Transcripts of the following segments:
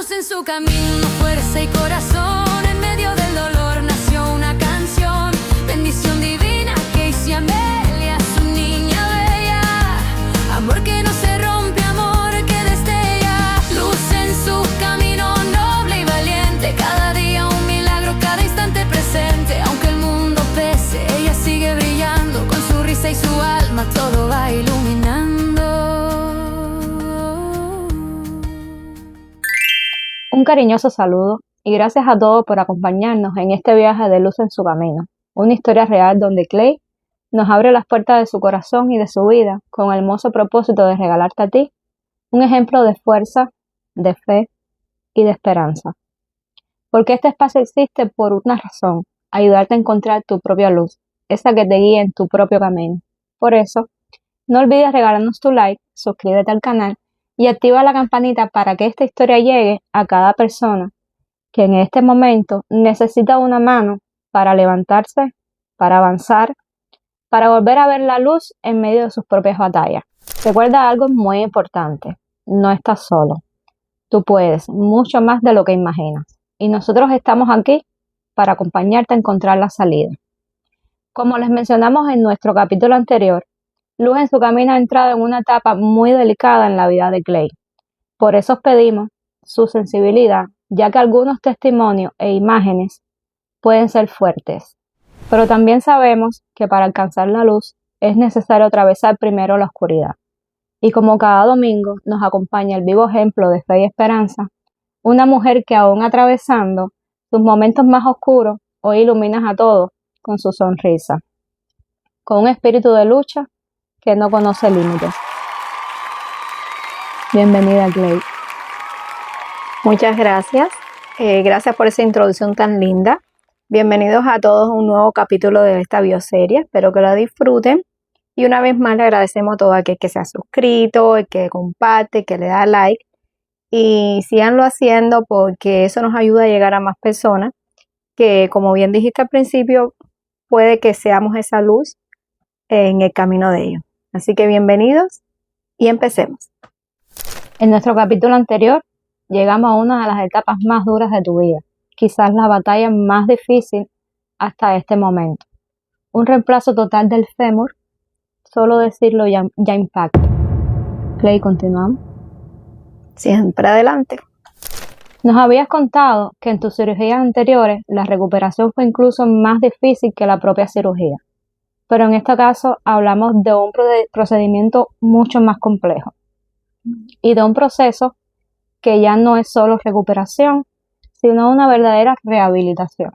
Luz en su camino, fuerza y corazón. En medio del dolor nació una canción. Bendición divina que hizo a Amelia, su niña bella. Amor que no se rompe, amor que destella. Luz en su camino, noble y valiente. Cada día un milagro, cada instante presente. Aunque el mundo pese, ella sigue brillando. Con su risa y su alma todo va iluminando. Un cariñoso saludo y gracias a todos por acompañarnos en este viaje de Luz en su camino, una historia real donde Clay nos abre las puertas de su corazón y de su vida con el hermoso propósito de regalarte a ti un ejemplo de fuerza, de fe y de esperanza. Porque este espacio existe por una razón, ayudarte a encontrar tu propia luz, esa que te guíe en tu propio camino. Por eso, no olvides regalarnos tu like, suscríbete al canal y activa la campanita para que esta historia llegue a cada persona que en este momento necesita una mano para levantarse, para avanzar, para volver a ver la luz en medio de sus propias batallas. Recuerda algo muy importante, no estás solo. Tú puedes mucho más de lo que imaginas y nosotros estamos aquí para acompañarte a encontrar la salida. Como les mencionamos en nuestro capítulo anterior, Luz en su camino ha entrado en una etapa muy delicada en la vida de Clay. Por eso os pedimos su sensibilidad, ya que algunos testimonios e imágenes pueden ser fuertes. Pero también sabemos que para alcanzar la luz es necesario atravesar primero la oscuridad. Y como cada domingo nos acompaña el vivo ejemplo de fe y esperanza, una mujer que aún atravesando sus momentos más oscuros, hoy iluminas a todos con su sonrisa, con un espíritu de lucha que no conoce límites. Bienvenida, Clay. Muchas gracias. Gracias por esa introducción tan linda. Bienvenidos a todos a un nuevo capítulo de esta bioserie. Espero que la disfruten. Y una vez más le agradecemos a todo aquel que se ha suscrito, el que comparte, que le da like. Y síganlo haciendo porque eso nos ayuda a llegar a más personas que, como bien dijiste al principio, puede que seamos esa luz en el camino de ellos. Así que bienvenidos y empecemos. En nuestro capítulo anterior llegamos a una de las etapas más duras de tu vida, quizás la batalla más difícil hasta este momento. Un reemplazo total del fémur, solo decirlo ya impacta. Clay, continuamos. Siempre adelante. Nos habías contado que en tus cirugías anteriores la recuperación fue incluso más difícil que la propia cirugía. Pero en este caso hablamos de un procedimiento mucho más complejo y de un proceso que ya no es solo recuperación, sino una verdadera rehabilitación.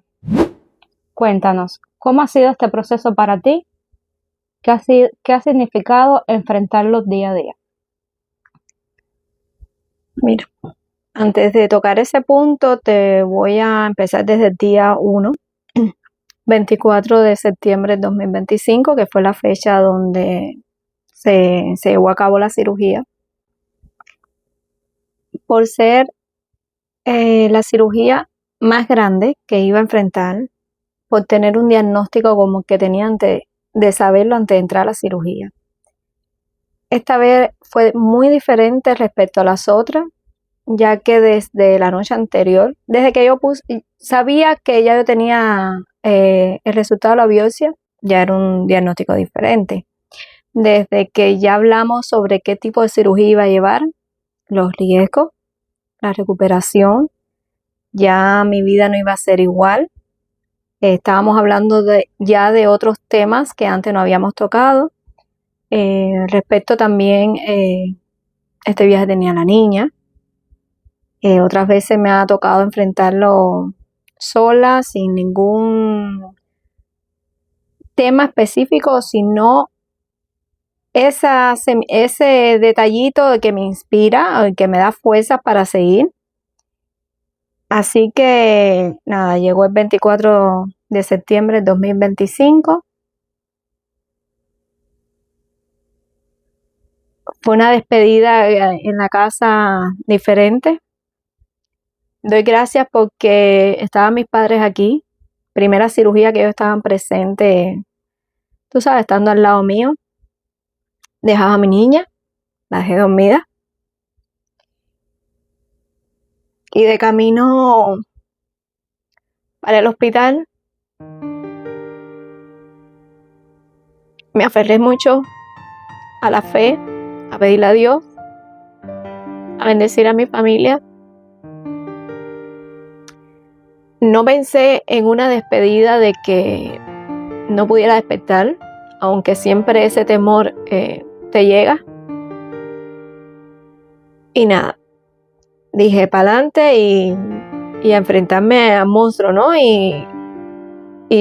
Cuéntanos, ¿cómo ha sido este proceso para ti? ¿Qué ha significado enfrentarlo día a día? Mira, antes de tocar ese punto, te voy a empezar desde el día 1. 24 de septiembre de 2025, que fue la fecha donde se llevó a cabo la cirugía. Por ser la cirugía más grande que iba a enfrentar, por tener un diagnóstico como que tenía antes de saberlo antes de entrar a la cirugía. Esta vez fue muy diferente respecto a las otras, ya que desde la noche anterior, desde que yo sabía que ya yo tenía el resultado de la biopsia, ya era un diagnóstico diferente. Desde que ya hablamos sobre qué tipo de cirugía iba a llevar, los riesgos, la recuperación, ya mi vida no iba a ser igual. Estábamos hablando ya de otros temas que antes no habíamos tocado. Respecto también, este viaje tenía la niña. Otras veces me ha tocado enfrentarlo sola, sin ningún tema específico, sino ese detallito que me inspira, que me da fuerza para seguir. Así que nada, llegó el 24 de septiembre de 2025. Fue una despedida en la casa diferente. Doy gracias porque estaban mis padres aquí. Primera cirugía que ellos estaban presentes, tú sabes, estando al lado mío. Dejaba a mi niña, la dejé dormida. Y de camino para el hospital me aferré mucho a la fe, a pedirle a Dios, a bendecir a mi familia. No pensé en una despedida de que no pudiera despertar, aunque siempre ese temor te llega. Y nada, dije para adelante y a enfrentarme al monstruo, ¿no? Y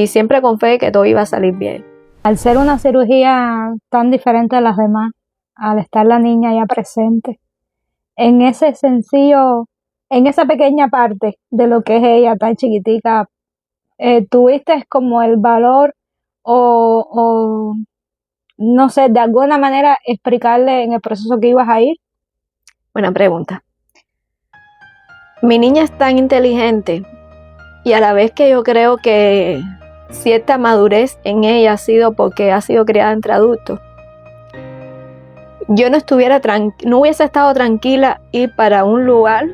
siempre con fe que todo iba a salir bien. Al ser una cirugía tan diferente a las demás, al estar la niña ya presente, en ese sencillo, en esa pequeña parte de lo que es ella tan chiquitica, ¿tuviste como el valor o no sé, de alguna manera explicarle en el proceso que ibas a ir? Buena pregunta. Mi niña es tan inteligente y a la vez que yo creo que cierta madurez en ella ha sido porque ha sido criada entre adultos. Yo no hubiese estado tranquila ir para un lugar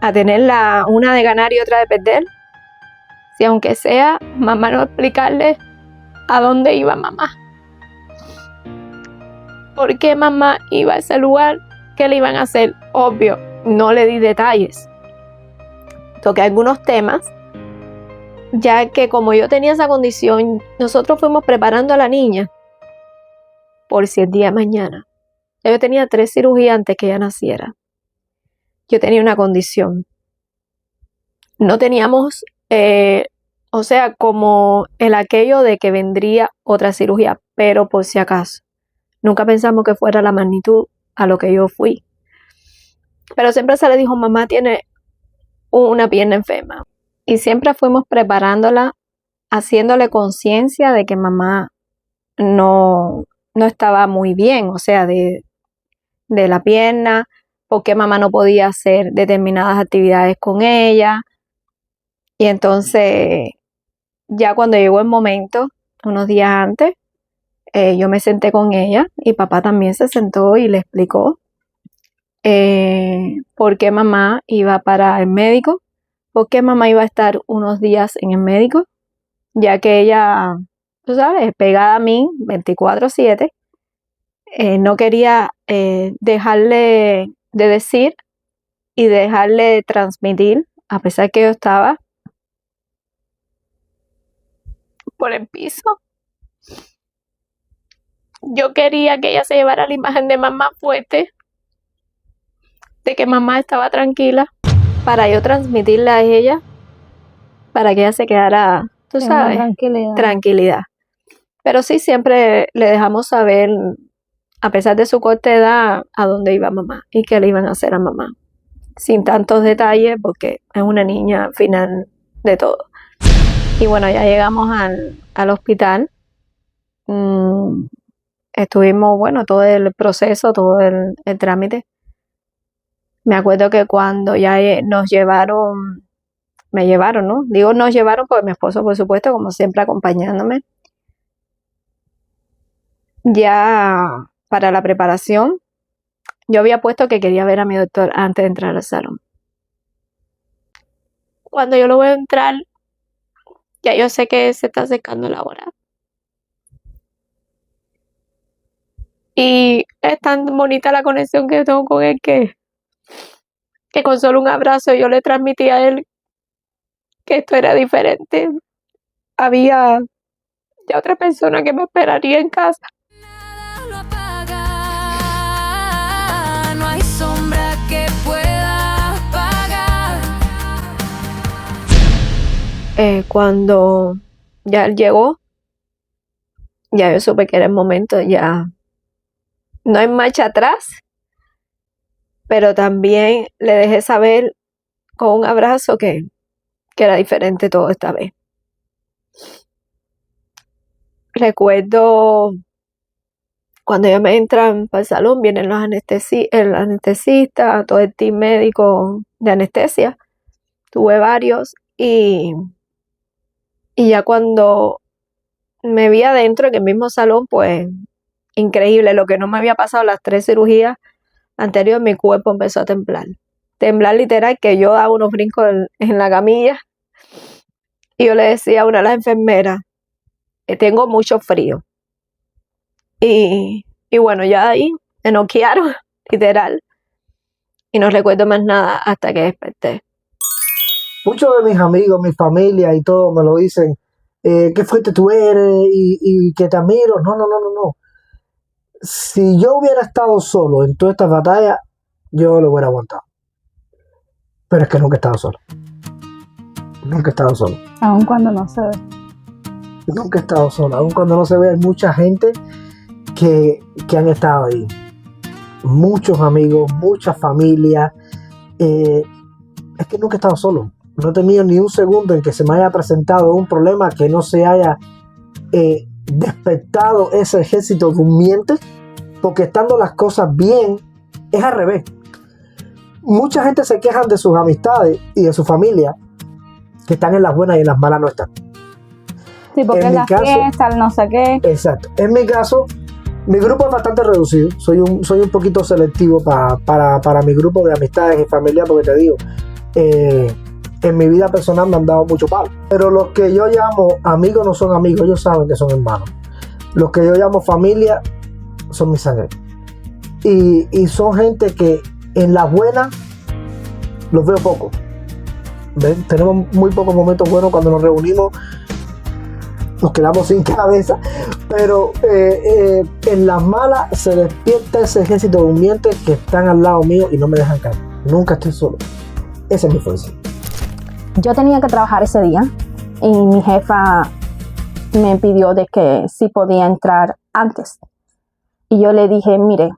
a tener una de ganar y otra de perder, si aunque sea mamá no explicarle a dónde iba mamá, por qué mamá iba a ese lugar, qué le iban a hacer. Obvio, no le di detalles, toqué algunos temas, ya que como yo tenía esa condición, nosotros fuimos preparando a la niña por si el día de mañana. Yo tenía 3 cirugías antes que ella naciera. Yo tenía una condición. No teníamos, o sea, como el aquello de que vendría otra cirugía, pero por si acaso. Nunca pensamos que fuera la magnitud a lo que yo fui. Pero siempre se le dijo, mamá tiene una pierna enferma. Y siempre fuimos preparándola, haciéndole conciencia de que mamá no estaba muy bien, o sea, de la pierna, porque mamá no podía hacer determinadas actividades con ella. Y entonces, ya cuando llegó el momento, unos días antes, yo me senté con ella y papá también se sentó y le explicó por qué mamá iba para el médico, por qué mamá iba a estar unos días en el médico, ya que ella, tú sabes, pegada a mí 24/7, no quería dejarle de decir y dejarle de transmitir, a pesar que yo estaba por el piso. Yo quería que ella se llevara la imagen de mamá fuerte, de que mamá estaba tranquila, para yo transmitirle a ella, para que ella se quedara, tú sabes, tranquilidad. Pero sí, siempre le dejamos saber, a pesar de su corta edad, a dónde iba mamá y qué le iban a hacer a mamá. Sin tantos detalles, porque es una niña al final de todo. Y bueno, ya llegamos al hospital. Estuvimos, bueno, todo el proceso, todo el trámite. Me acuerdo que cuando ya me llevaron, ¿no? Digo nos llevaron porque mi esposo, por supuesto, como siempre, acompañándome. Ya para la preparación, yo había puesto que quería ver a mi doctor antes de entrar al salón. Cuando yo lo veo entrar, ya yo sé que se está acercando la hora. Y es tan bonita la conexión que yo tengo con él que con solo un abrazo yo le transmití a él que esto era diferente. Había ya otra persona que me esperaría en casa. Nada lo apaga, no hay sombra que pueda apagar. Cuando ya él llegó, ya yo supe que era el momento, ya no hay marcha atrás, pero también le dejé saber con un abrazo que era diferente todo esta vez. Recuerdo cuando ellos me entran para el salón, vienen el anestesista, todo el team médico de anestesia. Tuve varios y ya cuando me vi adentro en el mismo salón, pues increíble, lo que no me había pasado las 3 cirugías anteriores, mi cuerpo empezó a temblar. temblar literal, que yo daba unos brincos en la camilla. Y yo le decía a una de las enfermeras, tengo mucho frío. Y bueno, ya ahí me noquearon, literal. Y no recuerdo más nada hasta que desperté. Muchos de mis amigos, mi familia y todo me lo dicen, qué fuerte tú eres y que te admiro. No. Si yo hubiera estado solo en todas estas batallas, yo lo hubiera aguantado. Pero es que nunca he estado solo. Nunca he estado solo. Aun cuando no se ve. Nunca he estado solo. Aun cuando no se ve, hay mucha gente que han estado ahí. Muchos amigos, muchas familias. Es que nunca he estado solo. No he tenido ni un segundo en que se me haya presentado un problema que no se haya despertado ese ejército durmiente, porque estando las cosas bien, es al revés. Mucha gente se quejan de sus amistades y de su familia, que están en las buenas y en las malas no están. Sí, porque en la fiesta, no sé qué. Exacto. En mi caso, mi grupo es bastante reducido. Soy un poquito selectivo para mi grupo de amistades y familia, porque te digo, en mi vida personal me han dado mucho palo. Pero los que yo llamo amigos no son amigos, ellos saben que son hermanos. Los que yo llamo familia son mis sangre. Y son gente que en las buenas los veo poco. ¿Ven? Tenemos muy pocos momentos buenos cuando nos reunimos. Nos quedamos sin cabeza, pero en las malas se despierta ese ejército durmiente que están al lado mío y no me dejan caer. Nunca estoy solo. Esa es mi fuerza. Yo tenía que trabajar ese día y mi jefa me pidió de que si podía entrar antes. Y yo le dije, mire,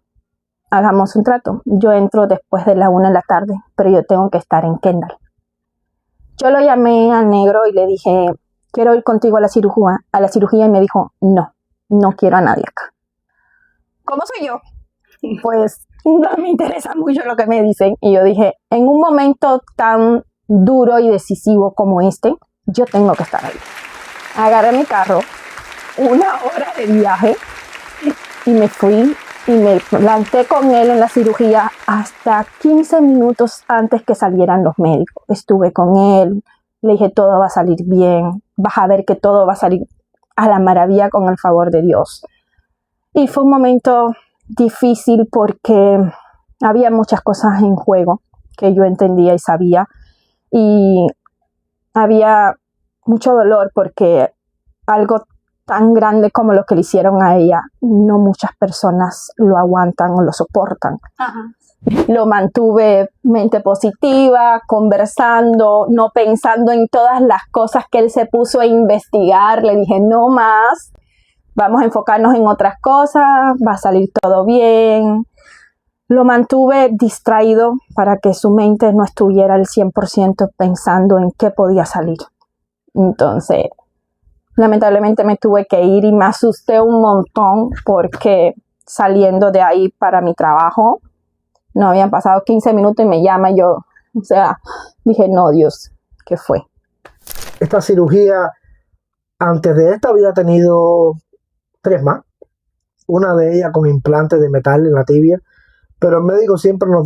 hagamos un trato. Yo entro después de la 1 de la tarde, pero yo tengo que estar en Kendall. Yo lo llamé al negro y le dije, quiero ir contigo a la cirugía, y me dijo, no quiero a nadie acá. ¿Cómo soy yo? Pues no me interesa mucho lo que me dicen. Y yo dije, en un momento tan duro y decisivo como este, yo tengo que estar ahí. Agarré mi carro, 1 hora de viaje, y me fui y me planté con él en la cirugía hasta 15 minutos antes que salieran los médicos. Estuve con él, le dije, todo va a salir bien, vas a ver que todo va a salir a la maravilla con el favor de Dios. Y fue un momento difícil porque había muchas cosas en juego que yo entendía y sabía, y había mucho dolor porque algo tan grande como lo que le hicieron a ella, no muchas personas lo aguantan o lo soportan. Ajá. Lo mantuve mente positiva, conversando, no pensando en todas las cosas que él se puso a investigar. Le dije, no más, vamos a enfocarnos en otras cosas, va a salir todo bien. Lo mantuve distraído para que su mente no estuviera al 100% pensando en qué podía salir. Entonces, lamentablemente me tuve que ir y me asusté un montón porque saliendo de ahí para mi trabajo, no habían pasado 15 minutos y me llama y yo, dije, no, Dios, ¿qué fue? Esta cirugía, antes de esta había tenido 3 más. Una de ellas con implantes de metal en la tibia, pero el médico siempre nos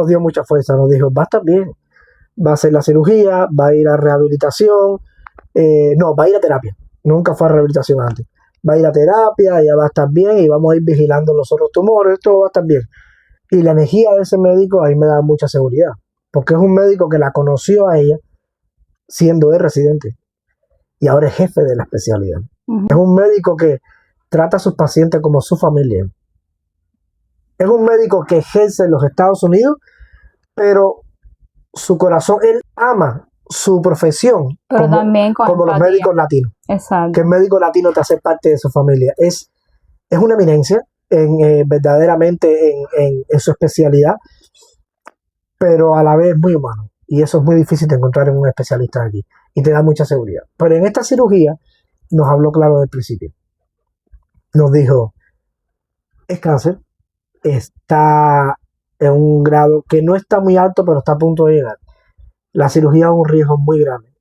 dio mucha fuerza, nos dijo, va a estar bien, va a hacer la cirugía, va a ir a rehabilitación, va a ir a terapia, nunca fue a rehabilitación antes, va a ir a terapia, ya va a estar bien y vamos a ir vigilando los otros tumores, todo va a estar bien. Y la energía de ese médico ahí me da mucha seguridad, porque es un médico que la conoció a ella siendo él residente y ahora es jefe de la especialidad. Uh-huh. Es un médico que trata a sus pacientes como su familia. Es un médico que ejerce en los Estados Unidos, pero su corazón, él ama su profesión, pero como, también como los médicos latinos. Exacto. Que el médico latino te hace parte de su familia. Es una eminencia verdaderamente en su especialidad, pero a la vez muy humano. Y eso es muy difícil de encontrar en un especialista aquí. Y te da mucha seguridad. Pero en esta cirugía nos habló claro desde el principio. Nos dijo, es cáncer, está en un grado que no está muy alto, pero está a punto de llegar. La cirugía es un riesgo muy grande.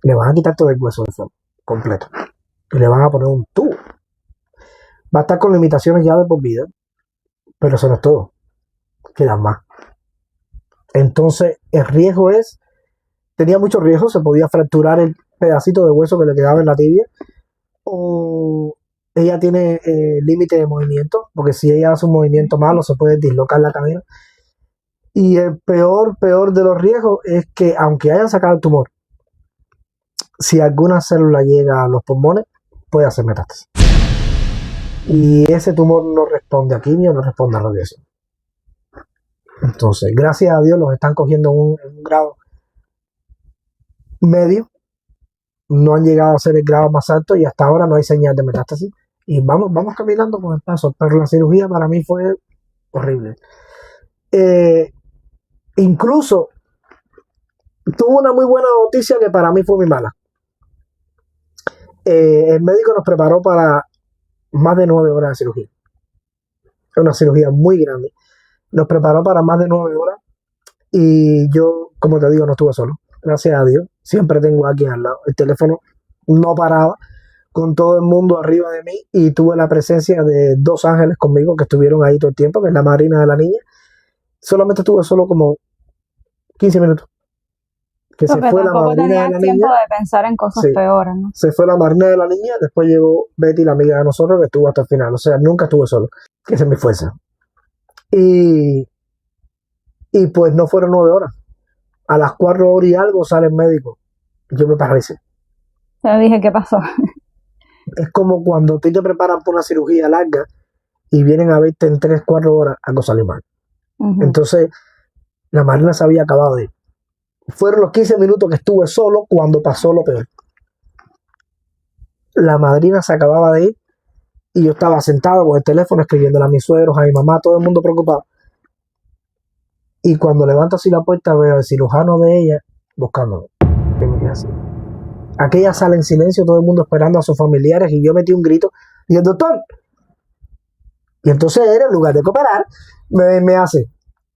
Le van a quitar todo el hueso del fémur completo. Y le van a poner un tubo. Va a estar con limitaciones ya de por vida, pero eso no es todo. Quedan más. Entonces, el riesgo tenía mucho riesgo, se podía fracturar el pedacito de hueso que le quedaba en la tibia, o ella tiene límite de movimiento, porque si ella hace un movimiento malo se puede dislocar la cadera. Y el peor de los riesgos es que aunque hayan sacado el tumor, si alguna célula llega a los pulmones, puede hacer metástasis. Y ese tumor no responde a quimio, no responde a radiación. Entonces, gracias a Dios los están cogiendo en un grado medio. No han llegado a ser el grado más alto y hasta ahora no hay señal de metástasis. Y vamos caminando con el paso. Pero la cirugía para mí fue horrible. Incluso tuvo una muy buena noticia que para mí fue muy mala. El médico nos preparó para más de 9 horas de cirugía. Es una cirugía muy grande. Nos preparó para más de 9 horas y yo, como te digo, no estuve solo. Gracias a Dios. Siempre tengo a alguien al lado. El teléfono no paraba con todo el mundo arriba de mí y tuve la presencia de 2 ángeles conmigo que estuvieron ahí todo el tiempo, que es la madrina de la niña. Solamente estuve solo como 15 minutos. Que Porque se fue la tampoco madrina de tenías la tiempo niña. de pensar en cosas Sí. peores, ¿no? Se fue la madrina de la niña, después llegó Betty, la amiga de nosotros, que estuvo hasta el final. O sea, nunca estuve solo. Que esa es mi fuerza. Y pues no fueron 9 horas. A las 4 horas y algo sale el médico. Yo me paralicé. Te dije, ¿qué pasó? Es como cuando tú te preparan por una cirugía larga y vienen a verte en 3, 4 horas, algo salió mal. Ujú. Entonces, la madrina se había acabado de ir. Fueron los 15 minutos que estuve solo cuando pasó lo peor. La madrina se acababa de ir y yo estaba sentado con el teléfono escribiéndole a mis suegros, a mi mamá, todo el mundo preocupado. Y cuando levanto así la puerta veo al cirujano de ella buscándome. Y me quedé así. Aquella sala en silencio, todo el mundo esperando a sus familiares y yo metí un grito y el doctor. Y entonces él, en lugar de cooperar, me hace.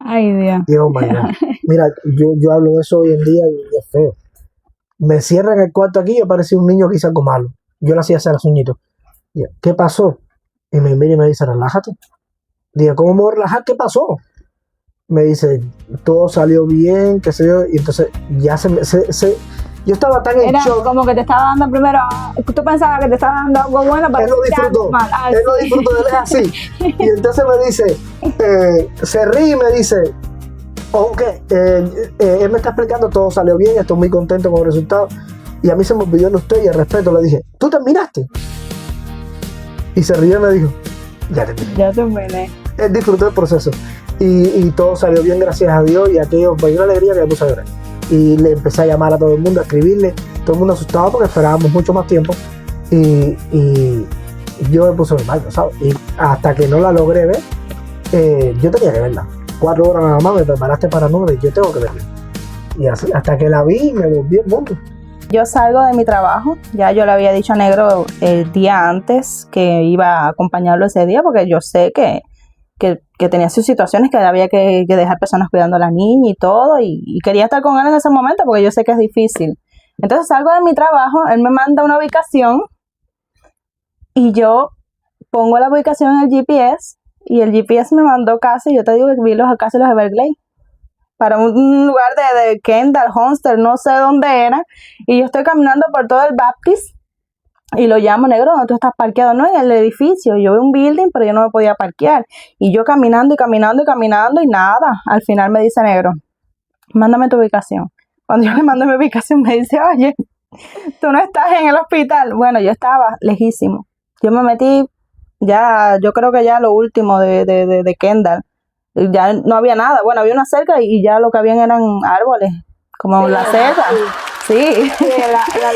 Ay, Dios. Y oh my God. Mira, yo hablo de eso hoy en día y es feo. Me cierran el cuarto aquí y yo parecía un niño que hizo algo malo. Yo le hacía hacer las uñitas. Y yo, ¿qué pasó? Y me mira y me dice, relájate. Digo, ¿cómo me voy a relajar? ¿Qué pasó? Me dice, todo salió bien, qué sé yo. Y entonces ya yo estaba tan en Era shock. como que te estaba dando primero, tú pensabas que te estaba dando algo bueno, pero Él lo te disfrutó. algo mal. Ay, Él lo sí. disfrutó, él es así. Y entonces me dice, se ríe y me dice, ok, él me está explicando, todo salió bien, estoy muy contento con el resultado. Y a mí se me olvidó en usted y el respeto. Le dije, ¿tú terminaste? Y se rió y me dijo, ya terminé. Ya terminé. Él disfrutó el proceso. Y todo salió bien, gracias a Dios. Y aquello fue una alegría que me puse a llorar. Y le empecé a llamar a todo el mundo, a escribirle. Todo el mundo asustado porque esperábamos mucho más tiempo. Y yo me puse mal, ¿sabes? Y hasta que no la logré ver, yo tenía que verla. 4 horas nada más, me preparaste para 9, yo tengo que verla. Y así, hasta que la vi, me volví el mundo. Yo salgo de mi trabajo, ya yo le había dicho a Negro el día antes que iba a acompañarlo ese día, porque yo sé que tenía sus situaciones, que había que dejar personas cuidando a la niña y todo, y quería estar con él en ese momento porque yo sé que es difícil. Entonces salgo de mi trabajo, él me manda una ubicación y yo pongo la ubicación en el GPS y el GPS me mandó casi, yo te digo que vi casi los Everglades, para un lugar de Kendall, Homestead, no sé dónde era, y yo estoy caminando por todo el Baptist y lo llamo, Negro, ¿dónde tú estás parqueado? No, en el edificio, yo veo un building, pero yo no me podía parquear, y yo caminando y nada, al final me dice, Negro, mándame tu ubicación. Cuando yo le mando mi ubicación me dice, oye, tú no estás en el hospital. Bueno, yo estaba lejísimo, yo me metí, ya, yo creo que ya lo último de Kendall, ya no había nada, bueno, había una cerca y ya lo que habían eran árboles, como la cerca, sí. Sí,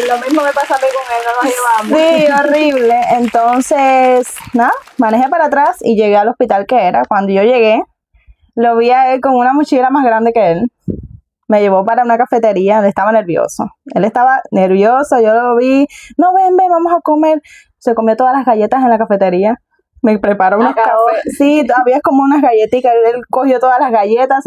lo mismo me pasa a mí con él, no nos llevamos. Sí, horrible. Entonces, nada, manejé para atrás y llegué al hospital que era. Cuando yo llegué, lo vi a él con una mochila más grande que él. Me llevó para una cafetería, él estaba nervioso. Él estaba nervioso, yo lo vi. No, ven, vamos a comer. Se comió todas las galletas en la cafetería. Me preparó unos cafés. Sí, todavía es como unas galletitas. Él cogió todas las galletas,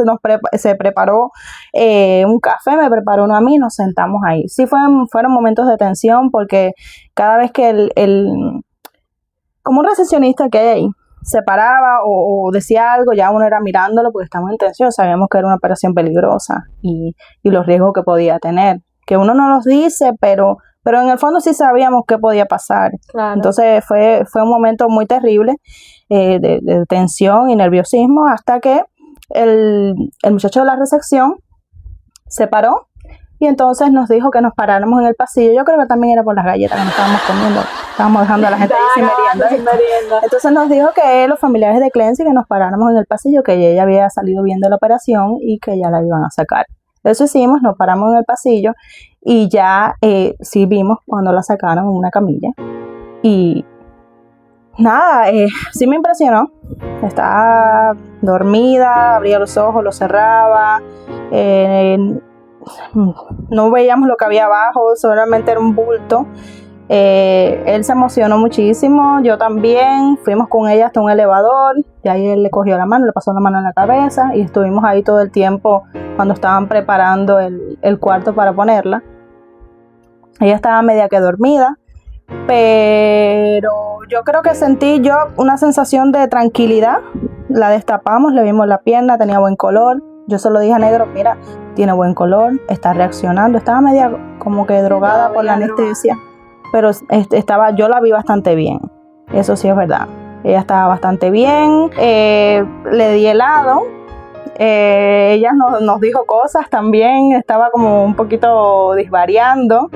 se preparó un café, me preparó uno a mí, nos sentamos ahí. Sí, fueron momentos de tensión porque cada vez que como un recepcionista que hay ahí, se paraba o decía algo, ya uno era mirándolo porque estábamos en tensión, sabíamos que era una operación peligrosa y los riesgos que podía tener, que uno no los dice, pero en el fondo sí sabíamos qué podía pasar. Claro. Entonces fue un momento muy terrible de tensión y nerviosismo hasta que el muchacho de la recepción se paró y entonces nos dijo que nos paráramos en el pasillo. Yo creo que también era por las galletas que nos estábamos comiendo, estábamos dejando a la gente ahí sin merienda. Entonces nos dijo que los familiares de Clency que nos paráramos en el pasillo, que ella había salido bien de la operación y que ya la iban a sacar. Eso hicimos, nos paramos en el pasillo y ya sí vimos cuando la sacaron en una camilla. Y nada, sí me impresionó. Estaba dormida, abría los ojos, los cerraba. No veíamos lo que había abajo, solamente era un bulto. Él se emocionó muchísimo, yo también. Fuimos con ella hasta un elevador y ahí él le cogió la mano, le pasó la mano en la cabeza y estuvimos ahí todo el tiempo cuando estaban preparando el cuarto para ponerla. Ella estaba media que dormida, pero yo creo que sentí yo una sensación de tranquilidad. La destapamos, le vimos la pierna, tenía buen color. Yo se lo dije a Negro, mira, tiene buen color, está reaccionando. Estaba media como que drogada por la anestesia, pero yo la vi bastante bien. Eso sí es verdad. Ella estaba bastante bien. Le di helado. Ella nos dijo cosas también. Estaba como un poquito disvariando.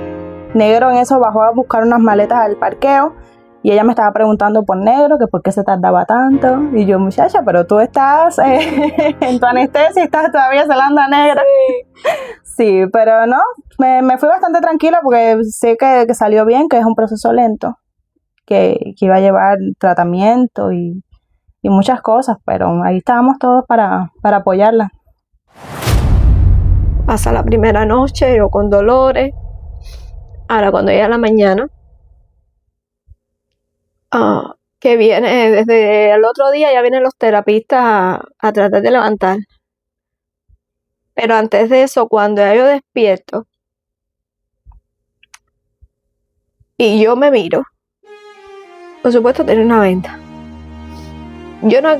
Negro en eso bajó a buscar unas maletas al parqueo y ella me estaba preguntando por Negro, que por qué se tardaba tanto. Y yo, muchacha, pero tú estás en tu anestesia y estás todavía celando a Negro. Sí, pero no, me fui bastante tranquila porque sé que salió bien, que es un proceso lento, que iba a llevar tratamiento y muchas cosas, pero ahí estábamos todos para apoyarla. Pasa la primera noche, yo con dolores. Ahora, cuando llega la mañana, que viene desde el otro día, ya vienen los terapistas a tratar de levantar. Pero antes de eso, cuando ya yo despierto y yo me miro, por supuesto tenía una venta. Yo no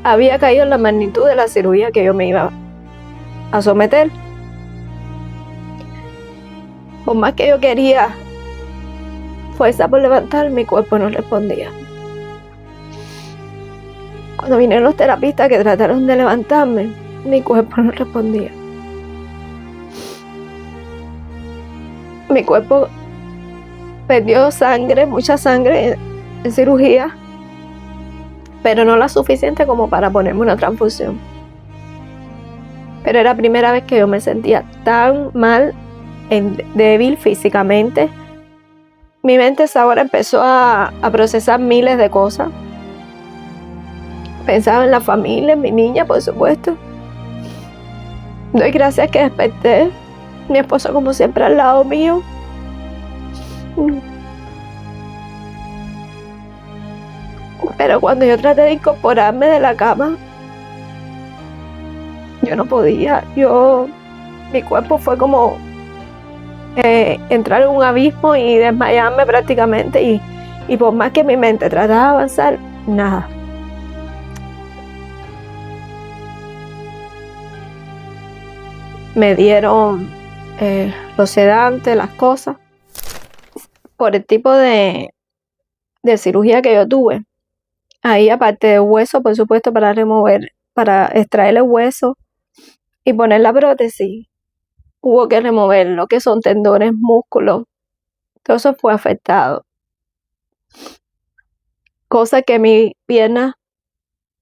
había caído en la magnitud de la cirugía que yo me iba a someter. Por más que yo quería fuerza por levantar, mi cuerpo no respondía. Cuando vinieron los terapistas que trataron de levantarme, mi cuerpo no respondía. Mi cuerpo perdió sangre, mucha sangre en cirugía, pero no la suficiente como para ponerme una transfusión. Pero era la primera vez que yo me sentía tan mal, débil físicamente. Mi mente ahora empezó a procesar miles de cosas. Pensaba en la familia, en mi niña, por supuesto. Doy gracias que desperté. Mi esposo, como siempre, al lado mío. Pero cuando yo traté de incorporarme de la cama, yo no podía. Mi cuerpo fue como entrar en un abismo y desmayarme prácticamente. Y por más que mi mente trataba de avanzar, nada. Me dieron los sedantes, las cosas, por el tipo de cirugía que yo tuve. Ahí, aparte de hueso, por supuesto, para extraer el hueso y poner la prótesis, hubo que remover lo que son tendones, músculos. Todo eso fue afectado. Cosa que mi pierna,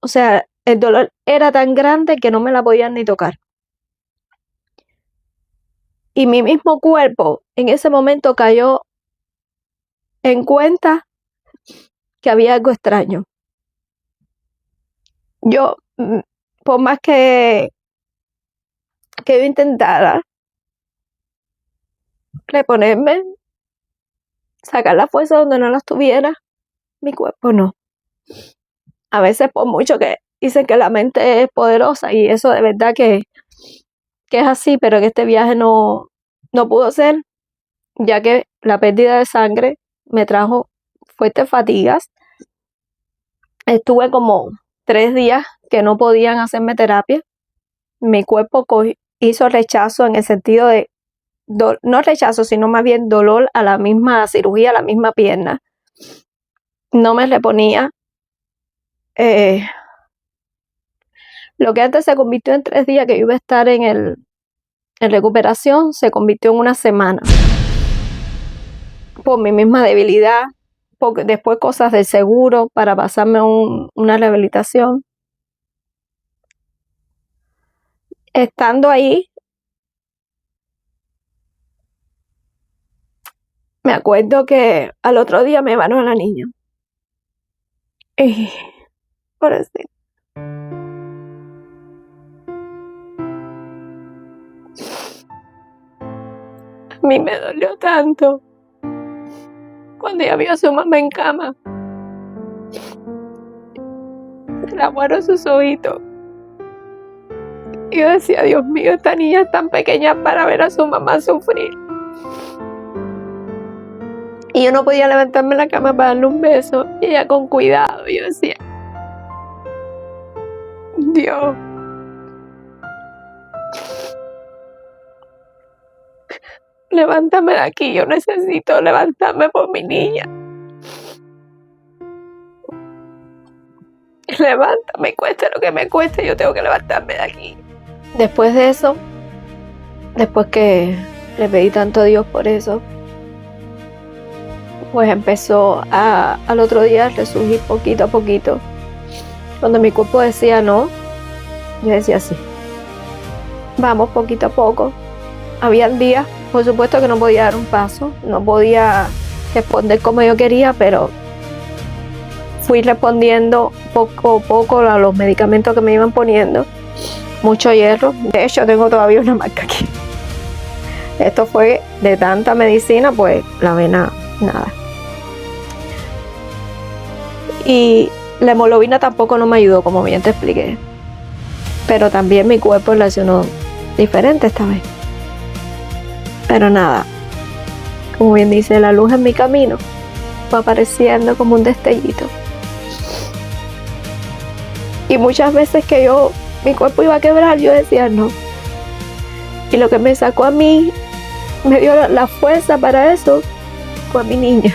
o sea, el dolor era tan grande que no me la podían ni tocar. Y mi mismo cuerpo en ese momento cayó en cuenta que había algo extraño. Yo, por más que yo intentara reponerme, sacar la fuerza donde no las tuviera, mi cuerpo no. A veces, por mucho que dicen que la mente es poderosa, y eso de verdad que es así, pero en este viaje no pudo ser, ya que la pérdida de sangre me trajo fuertes fatigas Estuve como 3 días que no podían hacerme terapia. Mi cuerpo hizo rechazo en el sentido de, no rechazo, sino más bien dolor a la misma cirugía, a la misma pierna. No me reponía. Lo que antes se convirtió en 3 días que yo iba a estar en recuperación, se convirtió en una semana. Por mi misma debilidad, después cosas del seguro para pasarme una rehabilitación. Estando ahí, me acuerdo que al otro día me llevaron a la niña. Y por así. A mí me dolió tanto cuando ella vio a su mamá en cama. Se le aguaron sus ojitos. Y yo decía, Dios mío, esta niña es tan pequeña para ver a su mamá sufrir. Y yo no podía levantarme en la cama para darle un beso. Y ella con cuidado. Y yo decía, Dios, levántame de aquí. Yo necesito levantarme por mi niña. Levántame, cueste lo que me cueste, yo tengo que levantarme de aquí. Después de eso, después que le pedí tanto a Dios por eso, pues empezó al otro día a resurgir poquito a poquito. Cuando mi cuerpo decía no, yo decía sí. Vamos poquito a poco. Habían días, por supuesto, que no podía dar un paso, no podía responder como yo quería, pero fui respondiendo poco a poco a los medicamentos que me iban poniendo. Mucho hierro. De hecho, tengo todavía una marca aquí. Esto fue de tanta medicina, pues la vena, nada. Y la hemoglobina tampoco no me ayudó, como bien te expliqué. Pero también mi cuerpo reaccionó diferente esta vez. Pero nada, como bien dice, la luz en mi camino fue apareciendo como un destellito. Y muchas veces que mi cuerpo iba a quebrar, yo decía no. Y lo que me sacó a mí, me dio la fuerza para eso, fue a mi niña.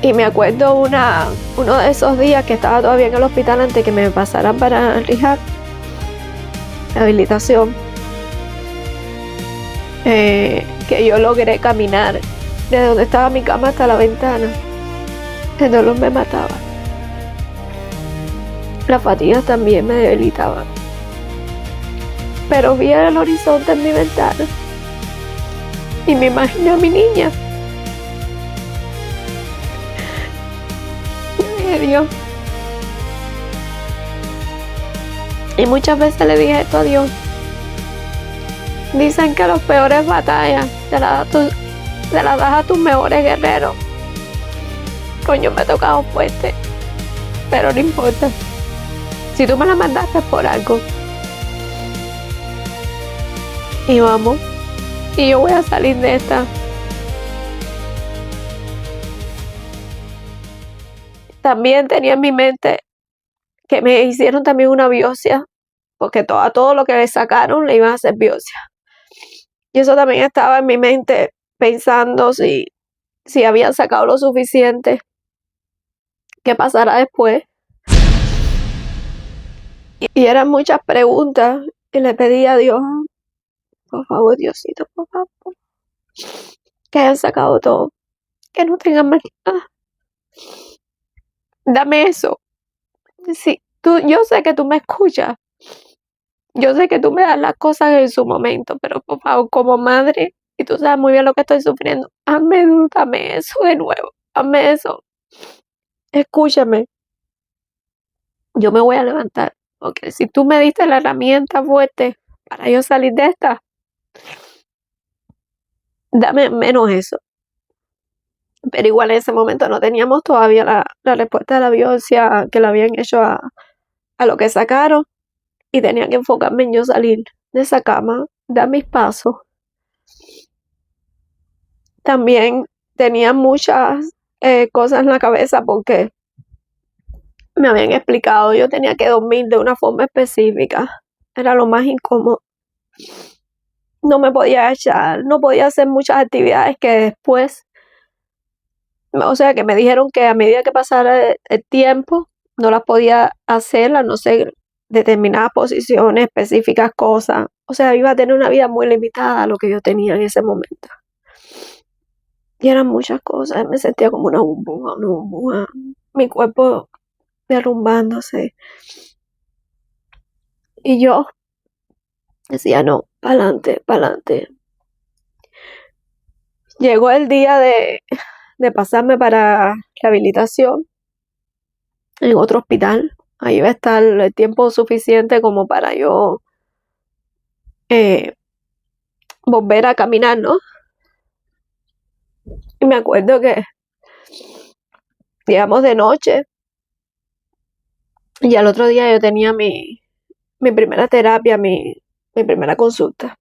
Y me acuerdo uno de esos días que estaba todavía en el hospital antes que me pasaran para rehab, habilitación, que yo logré caminar desde donde estaba mi cama hasta la ventana. El dolor me mataba. Las fatigas también me debilitaban. Pero vi el horizonte en mi ventana y me imaginé a mi niña. Dios. Y muchas veces le dije esto a Dios. Dicen que las peores batallas te las das a tus mejores guerreros. Coño, me ha tocado fuerte, pero no importa. Si tú me la mandaste es por algo. Y vamos. Y yo voy a salir de esta. También tenía en mi mente que me hicieron también una biopsia, porque todo lo que le sacaron le iban a hacer biopsia. Y eso también estaba en mi mente, pensando si habían sacado lo suficiente, qué pasará después. Y eran muchas preguntas, y le pedí a Dios, por favor, Diosito, por favor, que hayan sacado todo, que no tengan más nada. Dame eso. Sí, yo sé que tú me escuchas. Yo sé que tú me das las cosas en su momento, pero por favor, como madre y tú sabes muy bien lo que estoy sufriendo. Dame eso de nuevo, hazme eso. Escúchame, yo me voy a levantar, porque si tú me diste la herramienta fuerte para yo salir de esta, dame menos eso. Pero igual en ese momento no teníamos todavía la respuesta de la biopsia que le habían hecho a lo que sacaron, y tenía que enfocarme en yo salir de esa cama, dar mis pasos. También tenía muchas cosas en la cabeza porque me habían explicado, yo tenía que dormir de una forma específica. Era lo más incómodo. No me podía echar, no podía hacer muchas actividades que después, o sea, que me dijeron que a medida que pasara el tiempo, no las podía hacer, a no ser determinadas posiciones, específicas cosas. O sea, iba a tener una vida muy limitada a lo que yo tenía en ese momento. Y eran muchas cosas, me sentía como una burbuja, mi cuerpo derrumbándose. Y yo decía, no, pa'lante, pa'lante. Llegó el día de pasarme para rehabilitación en otro hospital. Ahí iba a estar el tiempo suficiente como para yo volver a caminar, ¿no? Y me acuerdo que llegamos de noche y al otro día yo tenía mi primera terapia, mi primera consulta.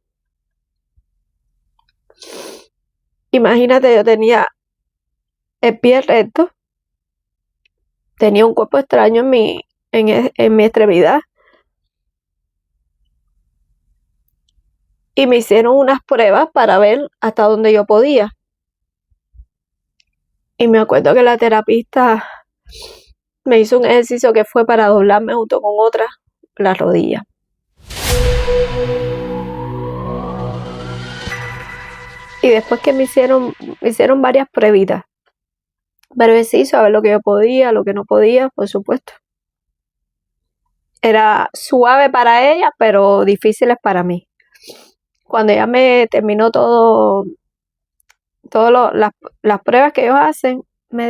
Imagínate, yo tenía el pie recto, tenía un cuerpo extraño en mi extremidad, y me hicieron unas pruebas para ver hasta dónde yo podía. Y me acuerdo que la terapista me hizo un ejercicio que fue para doblarme junto con otra la rodilla. Y después que me hicieron varias pruebitas, varios ejercicios, a ver lo que yo podía, lo que no podía, por supuesto. Era suave para ella, pero difíciles para mí. Cuando ella me terminó todas las pruebas que ellos hacen, me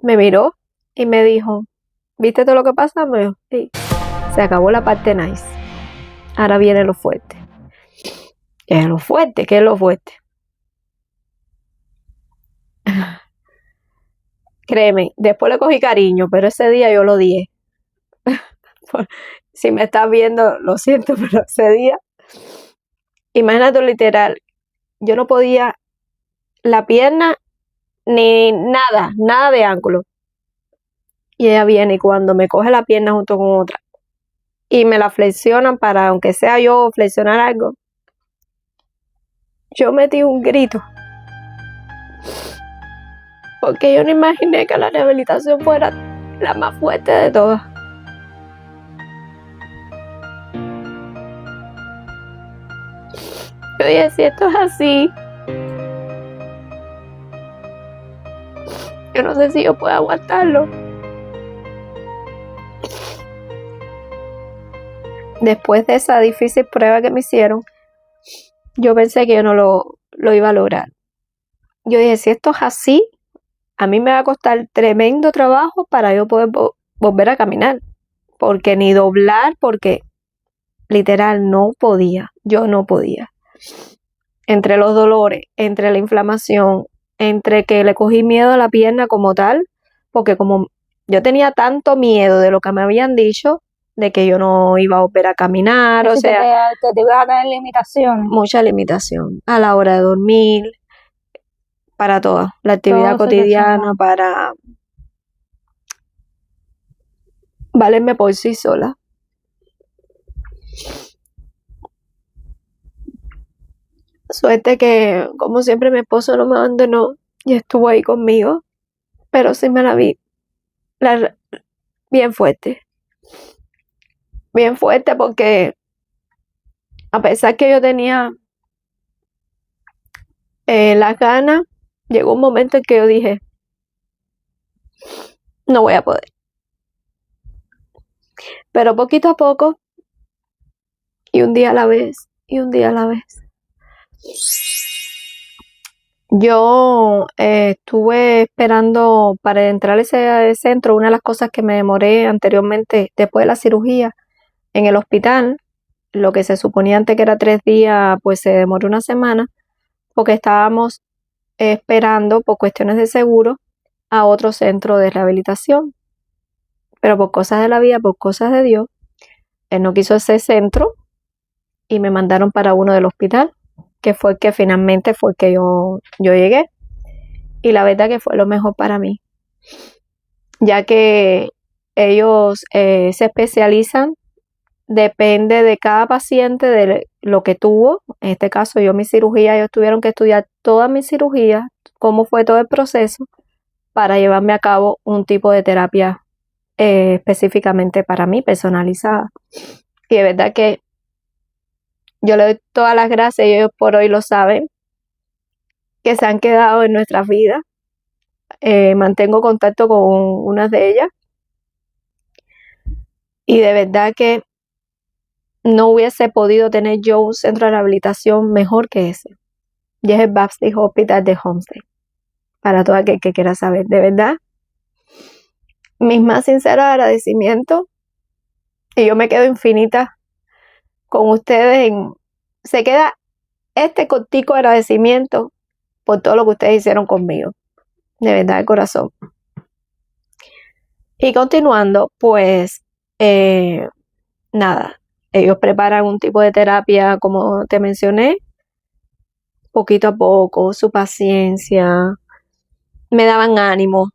miró y me dijo, ¿viste todo lo que pasa? Me dijo, sí. Se acabó la parte nice. Ahora viene lo fuerte. ¿Qué es lo fuerte? ¿Qué es lo fuerte? Créeme, después le cogí cariño, pero ese día yo lo odié. Si me estás viendo, lo siento, pero ese día, imagínate literal, yo no podía la pierna ni nada de ángulo. Y ella viene y cuando me coge la pierna junto con otra y me la flexionan para, aunque sea yo flexionar algo, yo metí un grito. Porque yo no imaginé que la rehabilitación fuera la más fuerte de todas. Yo dije, si esto es así, yo no sé si yo puedo aguantarlo. Después de esa difícil prueba que me hicieron, yo pensé que yo no lo iba a lograr. Yo dije, si esto es así, a mí me va a costar tremendo trabajo para yo poder volver a caminar. Porque ni doblar, porque literal no podía, yo no podía. Entre los dolores, entre la inflamación, entre que le cogí miedo a la pierna como tal, porque como yo tenía tanto miedo de lo que me habían dicho, de que yo no iba a volver a caminar, o sea, que te iba a tener limitaciones. mucha limitación a la hora de dormir, para toda la actividad Todo se cotidiana, para valerme por sí sola. Suerte que, como siempre, mi esposo no me abandonó y estuvo ahí conmigo, pero sí me la vi bien fuerte. Bien fuerte porque a pesar que yo tenía las ganas, llegó un momento en que yo dije, no voy a poder. Pero poquito a poco, y un día a la vez, y un día a la vez, Yo estuve esperando para entrar a ese centro. Una de las cosas que me demoré anteriormente, después de la cirugía, en el hospital, lo que se suponía antes que era 3 días, pues se demoró una semana, porque estábamos esperando por cuestiones de seguro a otro centro de rehabilitación. Pero por cosas de la vida, por cosas de Dios, él no quiso ese centro y me mandaron para uno del hospital, que fue el que finalmente fue el que yo llegué. Y la verdad que fue lo mejor para mí, ya que ellos se especializan, depende de cada paciente, de lo que tuvo. En este caso, yo mi cirugía, ellos tuvieron que estudiar todas mis cirugías, cómo fue todo el proceso, para llevarme a cabo un tipo de terapia específicamente para mí, personalizada. Y de verdad que yo le doy todas las gracias, y ellos por hoy lo saben, que se han quedado en nuestras vidas. Mantengo contacto con unas de ellas. Y de verdad que no hubiese podido tener yo un centro de rehabilitación mejor que ese. Y es el Baptist Hospital de Homestead. Para todo aquel que quiera saber. De verdad, mis más sinceros agradecimientos. Y yo me quedo infinita con ustedes. Se queda este cortico agradecimiento por todo lo que ustedes hicieron conmigo. De verdad, de corazón. Y continuando, pues, nada. Ellos preparan un tipo de terapia, como te mencioné, poquito a poco, su paciencia. Me daban ánimo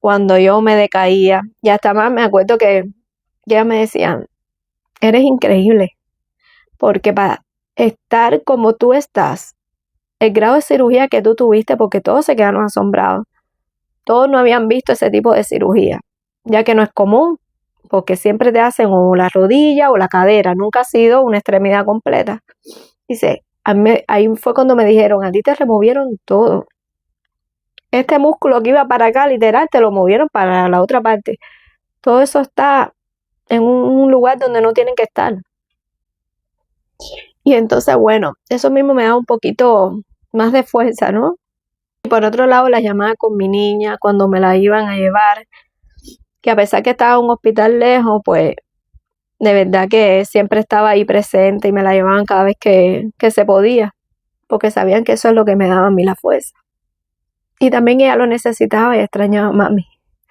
cuando yo me decaía. Y hasta más me acuerdo que ya me decían, eres increíble, porque para estar como tú estás, el grado de cirugía que tú tuviste, porque todos se quedaron asombrados. Todos no habían visto ese tipo de cirugía, ya que no es común, porque siempre te hacen o la rodilla o la cadera, nunca ha sido una extremidad completa. Dice, ahí fue cuando me dijeron, a ti te removieron todo. Este músculo que iba para acá, literal, te lo movieron para la otra parte. Todo eso está en un lugar donde no tienen que estar. Y entonces, bueno, eso mismo me da un poquito más de fuerza, ¿no? Y por otro lado, la llamada con mi niña, cuando me la iban a llevar, que a pesar que estaba en un hospital lejos, pues de verdad que siempre estaba ahí presente y me la llevaban cada vez que se podía, porque sabían que eso es lo que me daba a mí la fuerza. Y también ella lo necesitaba y extrañaba a mami.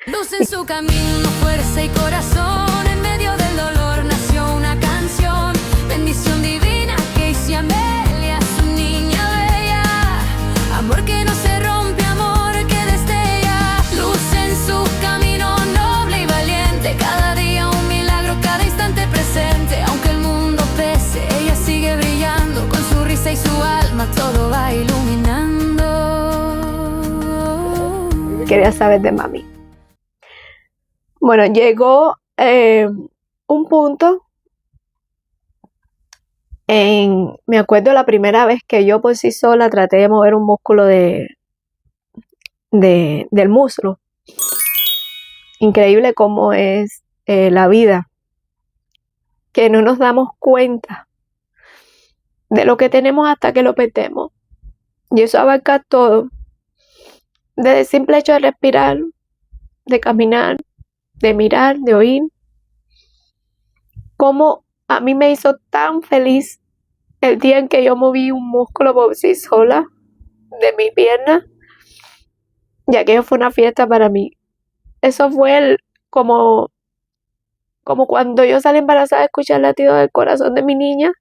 Luz en su camino, fuerza y corazón. En medio del dolor nació una canción. Bendición divina que hizo a Amelia, su niña bella. Amor que no se rompe, amor que destella. Luz en su camino, noble y valiente. Cada día un milagro, cada instante presente. Aunque el mundo pese, ella sigue brillando. Con su risa y su alma todo va iluminando. Quería saber de mami. Bueno, llegó un punto me acuerdo la primera vez que yo por sí sola traté de mover un músculo del muslo. Increíble cómo es la vida, que no nos damos cuenta de lo que tenemos hasta que lo perdemos. Y eso abarca todo, desde el simple hecho de respirar, de caminar, de mirar, de oír. Como a mí me hizo tan feliz el día en que yo moví un músculo por sí sola de mi pierna, y aquello fue una fiesta para mí. Eso fue como cuando yo salí embarazada de escuchar el latido del corazón de mi niña.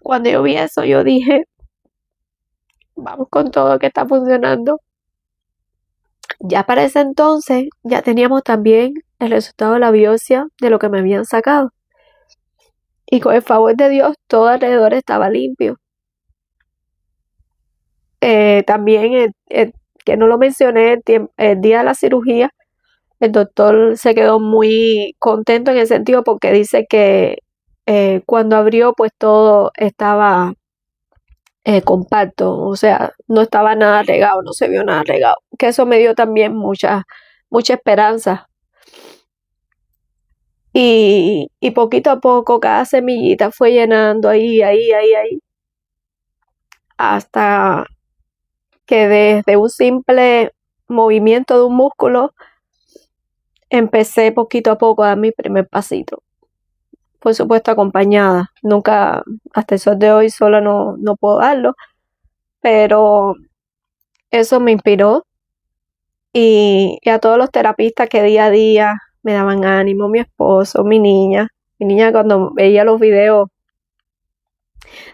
Cuando yo vi eso, yo dije, vamos con todo, que está funcionando. Ya para ese entonces, ya teníamos también el resultado de la biopsia de lo que me habían sacado. Y con el favor de Dios, todo alrededor estaba limpio. También, que no lo mencioné, el día de la cirugía, el doctor se quedó muy contento en el sentido porque dice que cuando abrió, pues todo estaba compacto, o sea, no estaba nada regado, no se vio nada regado. Que eso me dio también mucha esperanza. Y poquito a poco cada semillita fue llenando ahí. hasta que desde un simple movimiento de un músculo empecé poquito a poco a dar mi primer pasito. Por supuesto acompañada. Nunca, hasta el sol de hoy, sola no puedo darlo, pero eso me inspiró y a todos los terapistas que día a día me daban ánimo, mi esposo, mi niña cuando veía los videos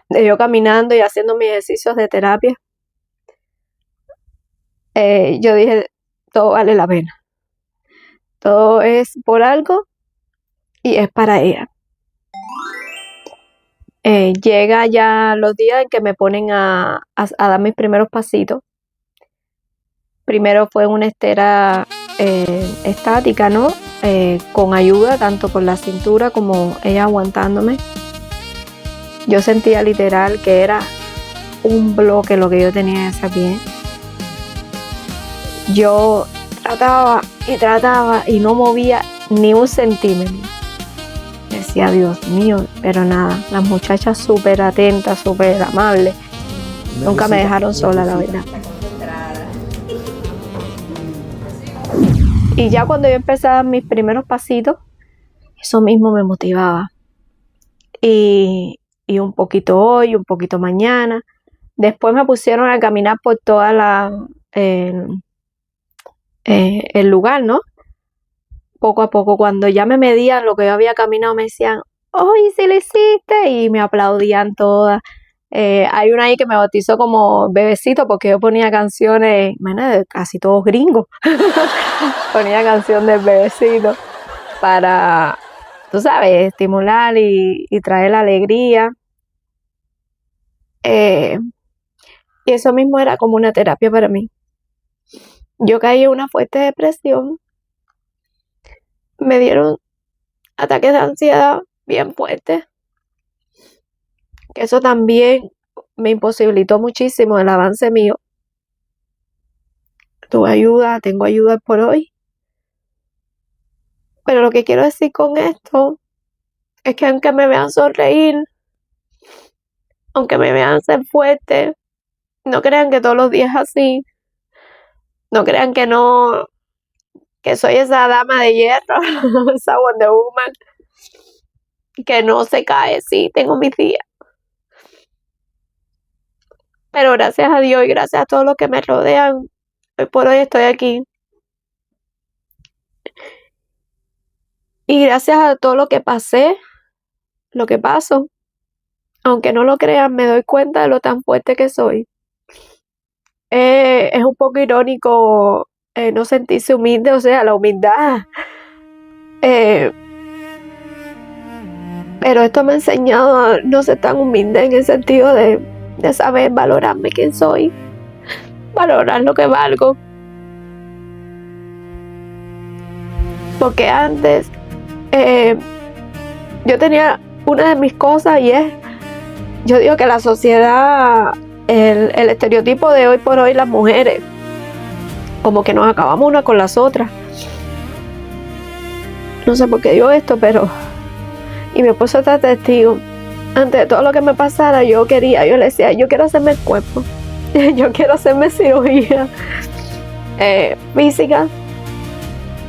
de yo caminando y haciendo mis ejercicios de terapia, yo dije, todo vale la pena. Todo es por algo y es para ella. Llega ya los días en que me ponen a dar mis primeros pasitos. Primero fue una estera estática, ¿no? Con ayuda, tanto por la cintura como ella aguantándome. Yo sentía literal que era un bloque lo que yo tenía en ese pie. Yo trataba y no movía ni un centímetro. Decía, Dios mío, pero nada, las muchachas súper atentas, súper amables. Nunca me dejaron sola, la verdad. Y ya cuando yo empecé a dar mis primeros pasitos, eso mismo me motivaba. Y un poquito hoy, un poquito mañana. Después me pusieron a caminar por toda el lugar, ¿no? Poco a poco, cuando ya me medían lo que yo había caminado, me decían, ¡oye, sí lo hiciste! Y me aplaudían todas. Hay una ahí que me bautizó como bebecito porque yo ponía canciones, bueno, casi todos gringos. Ponía canción del bebecito para, tú sabes, estimular y traer la alegría. Y eso mismo era como una terapia para mí. Yo caí en una fuerte depresión. Me dieron ataques de ansiedad bien fuertes. Que eso también me imposibilitó muchísimo el avance mío. Tuve ayuda, tengo ayuda por hoy. Pero lo que quiero decir con esto es que aunque me vean sonreír, aunque me vean ser fuerte, no crean que todos los días es así. No crean que soy esa dama de hierro, esa Wonder Woman, que no se cae. Sí, tengo mis días. Pero gracias a Dios y gracias a todos los que me rodean, hoy por hoy estoy aquí. Y gracias a todo lo que pasé, lo que paso, aunque no lo crean, me doy cuenta de lo tan fuerte que soy. Es un poco irónico no sentirse humilde, o sea, la humildad. Pero esto me ha enseñado a no ser tan humilde en el sentido de saber valorarme quién soy, valorar lo que valgo. Porque antes yo tenía una de mis cosas y es, yo digo que la sociedad, el estereotipo de hoy por hoy, las mujeres, como que nos acabamos una con las otras. No sé por qué digo esto, pero, y mi esposo está testigo. Antes de todo lo que me pasara, yo le decía, yo quiero hacerme el cuerpo, yo quiero hacerme cirugía física.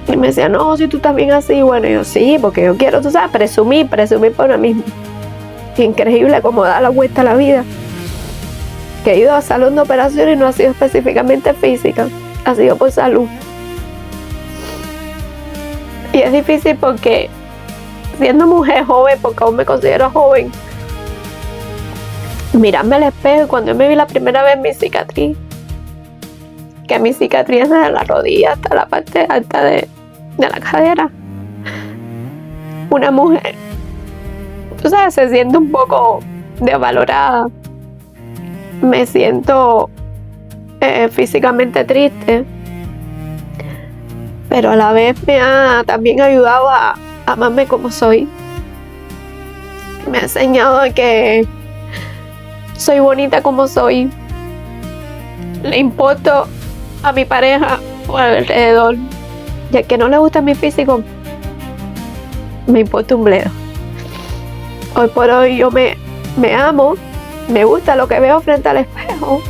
Y me decía, no, si tú estás bien así, bueno, yo sí, porque yo quiero, tú sabes, presumir por mí mismo. Increíble cómo da la vuelta a la vida. Que he ido a salón de operaciones y no ha sido específicamente física, ha sido por salud. Y es difícil porque siendo mujer joven, porque aún me considero joven, mirarme al espejo y cuando yo me vi la primera vez mi cicatriz, que mi cicatriz es desde la rodilla hasta la parte alta de la cadera. Una mujer, tú sabes, se siente un poco desvalorada. Me siento físicamente triste, pero a la vez me ha también ayudado a amarme como soy. Me ha enseñado que soy bonita como soy. Le importo a mi pareja o alrededor. Y al que no le gusta mi físico, me importa un bledo. Hoy por hoy yo me amo Me gusta lo que veo frente al espejo.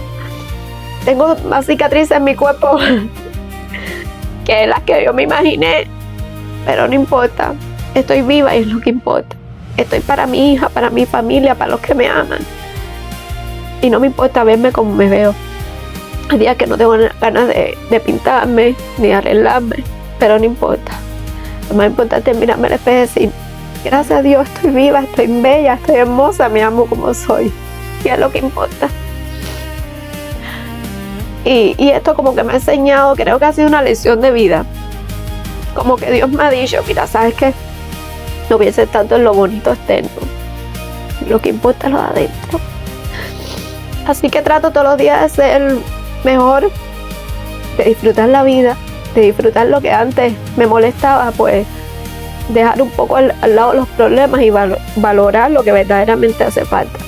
Tengo más cicatrices en mi cuerpo que las que yo me imaginé, pero no importa. Estoy viva y es lo que importa. Estoy para mi hija, para mi familia, para los que me aman. Y no me importa verme como me veo. Hay días que no tengo ganas de pintarme ni de arreglarme, pero no importa. Lo más importante es mirarme al espejo y decir, gracias a Dios estoy viva, estoy bella, estoy hermosa, me amo como soy. Y es lo que importa. Y esto como que me ha enseñado, creo que ha sido una lección de vida. Como que Dios me ha dicho, mira, ¿sabes qué? No pienses tanto en lo bonito externo. Lo que importa es lo de adentro. Así que trato todos los días de ser mejor, de disfrutar la vida, de disfrutar lo que antes me molestaba, pues dejar un poco al lado los problemas y valorar lo que verdaderamente hace falta.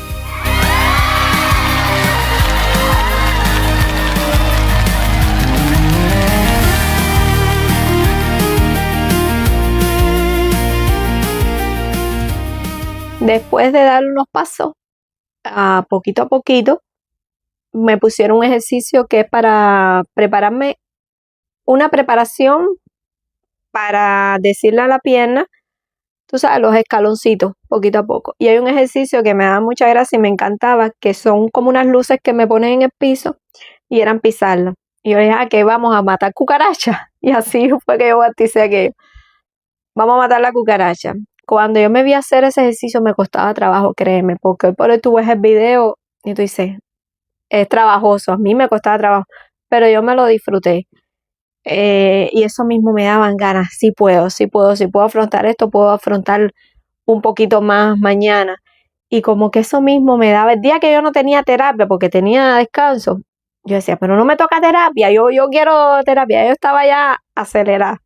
Después de dar unos pasos, a poquito, me pusieron un ejercicio que es para prepararme, una preparación para decirle a la pierna, tú sabes, los escaloncitos, poquito a poco. Y hay un ejercicio que me da mucha gracia y me encantaba, que son como unas luces que me ponen en el piso y eran pisarlas. Y yo dije, que vamos a matar cucarachas. Y así fue que yo bauticé aquello. Vamos a matar la cucaracha. Cuando yo me vi a hacer ese ejercicio me costaba trabajo, créeme, porque hoy por hoy tú ves el video y tú dices, es trabajoso, a mí me costaba trabajo, pero yo me lo disfruté. Y eso mismo me daban ganas, sí puedo afrontar esto, puedo afrontar un poquito más mañana. Y como que eso mismo me daba, el día que yo no tenía terapia, porque tenía descanso, yo decía, pero no me toca terapia, yo quiero terapia, yo estaba ya acelerada.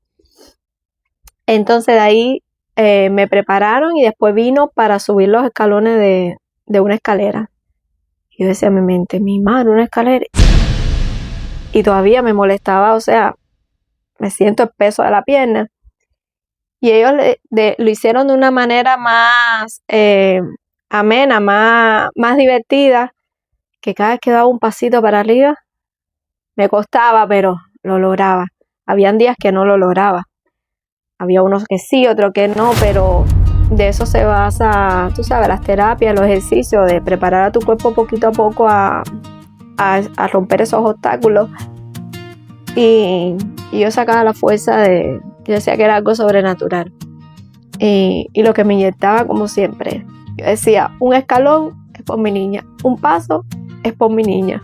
Entonces de ahí me prepararon y después vino para subir los escalones de una escalera. Yo decía en mi mente, mi madre, una escalera. Y todavía me molestaba, o sea, me siento el peso de la pierna. Y ellos lo hicieron de una manera más amena, más divertida, que cada vez que daba un pasito para arriba, me costaba, pero lo lograba. Habían días que no lo lograba. Había unos que sí, otros que no, pero de eso se basa, tú sabes, las terapias, los ejercicios, de preparar a tu cuerpo poquito a poco a romper esos obstáculos. Y yo sacaba la fuerza yo decía que era algo sobrenatural. Y lo que me inyectaba, como siempre, yo decía, un escalón es por mi niña, un paso es por mi niña.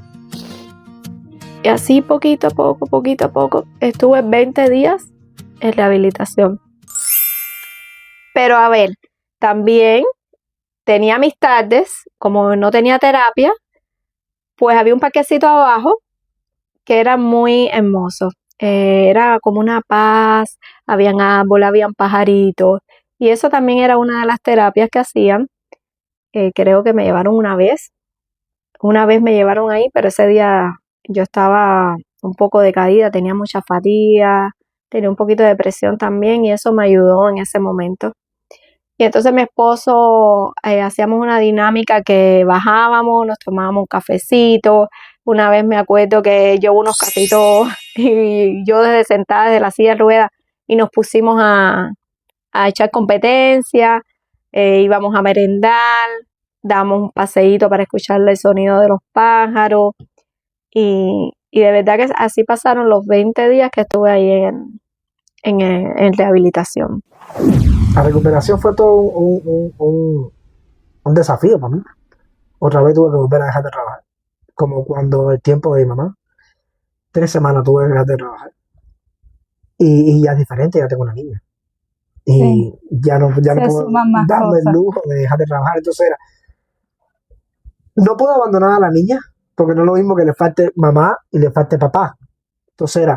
Y así poquito a poco, estuve 20 días en rehabilitación. Pero a ver, también tenía mis tardes, como no tenía terapia, pues había un parquecito abajo que era muy hermoso. Era como una paz, habían árboles, habían pajaritos, y eso también era una de las terapias que hacían. Creo que me llevaron una vez me llevaron ahí, pero ese día yo estaba un poco decaída, tenía mucha fatiga, tenía un poquito de depresión también, y eso me ayudó en ese momento. Y entonces mi esposo, hacíamos una dinámica que bajábamos, nos tomábamos un cafecito. Una vez me acuerdo que yo unos casitos y yo desde sentada desde la silla de ruedas y nos pusimos a echar competencia, íbamos a merendar, damos un paseíto para escuchar el sonido de los pájaros y de verdad que así pasaron los 20 días que estuve ahí en rehabilitación. La recuperación fue todo un desafío para mí. Otra vez tuve que volver a dejar de trabajar. Como cuando el tiempo de mi mamá. 3 semanas tuve que dejar de trabajar. Y ya es diferente, ya tengo una niña. Y sí, ya no puedo darme el lujo de dejar de trabajar. Entonces no puedo abandonar a la niña, porque no es lo mismo que le falte mamá y le falte papá. Entonces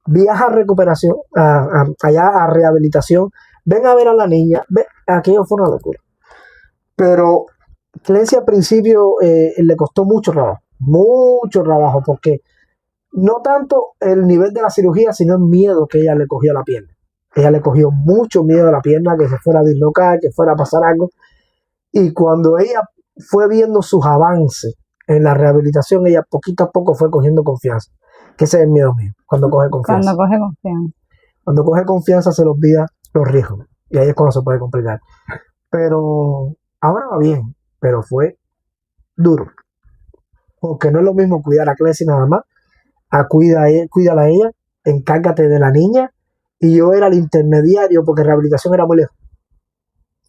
viaja a recuperación, allá a rehabilitación, ven a ver a la niña, aquello fue una locura. Pero Clencia al principio le costó mucho trabajo, porque no tanto el nivel de la cirugía, sino el miedo que ella le cogió a la pierna. Ella le cogió mucho miedo a la pierna, que se fuera a dislocar, que fuera a pasar algo. Y cuando ella fue viendo sus avances en la rehabilitación, ella poquito a poco fue cogiendo confianza. Que ese es el miedo mío, cuando coge confianza. Cuando coge confianza. Cuando coge confianza se le olvida los riesgos. Y ahí es cuando se puede complicar. Pero ahora va bien, pero fue duro. Porque no es lo mismo cuidar a Cleci nada más, cuídala a ella, encárgate de la niña. Y yo era el intermediario, porque rehabilitación era muy lejos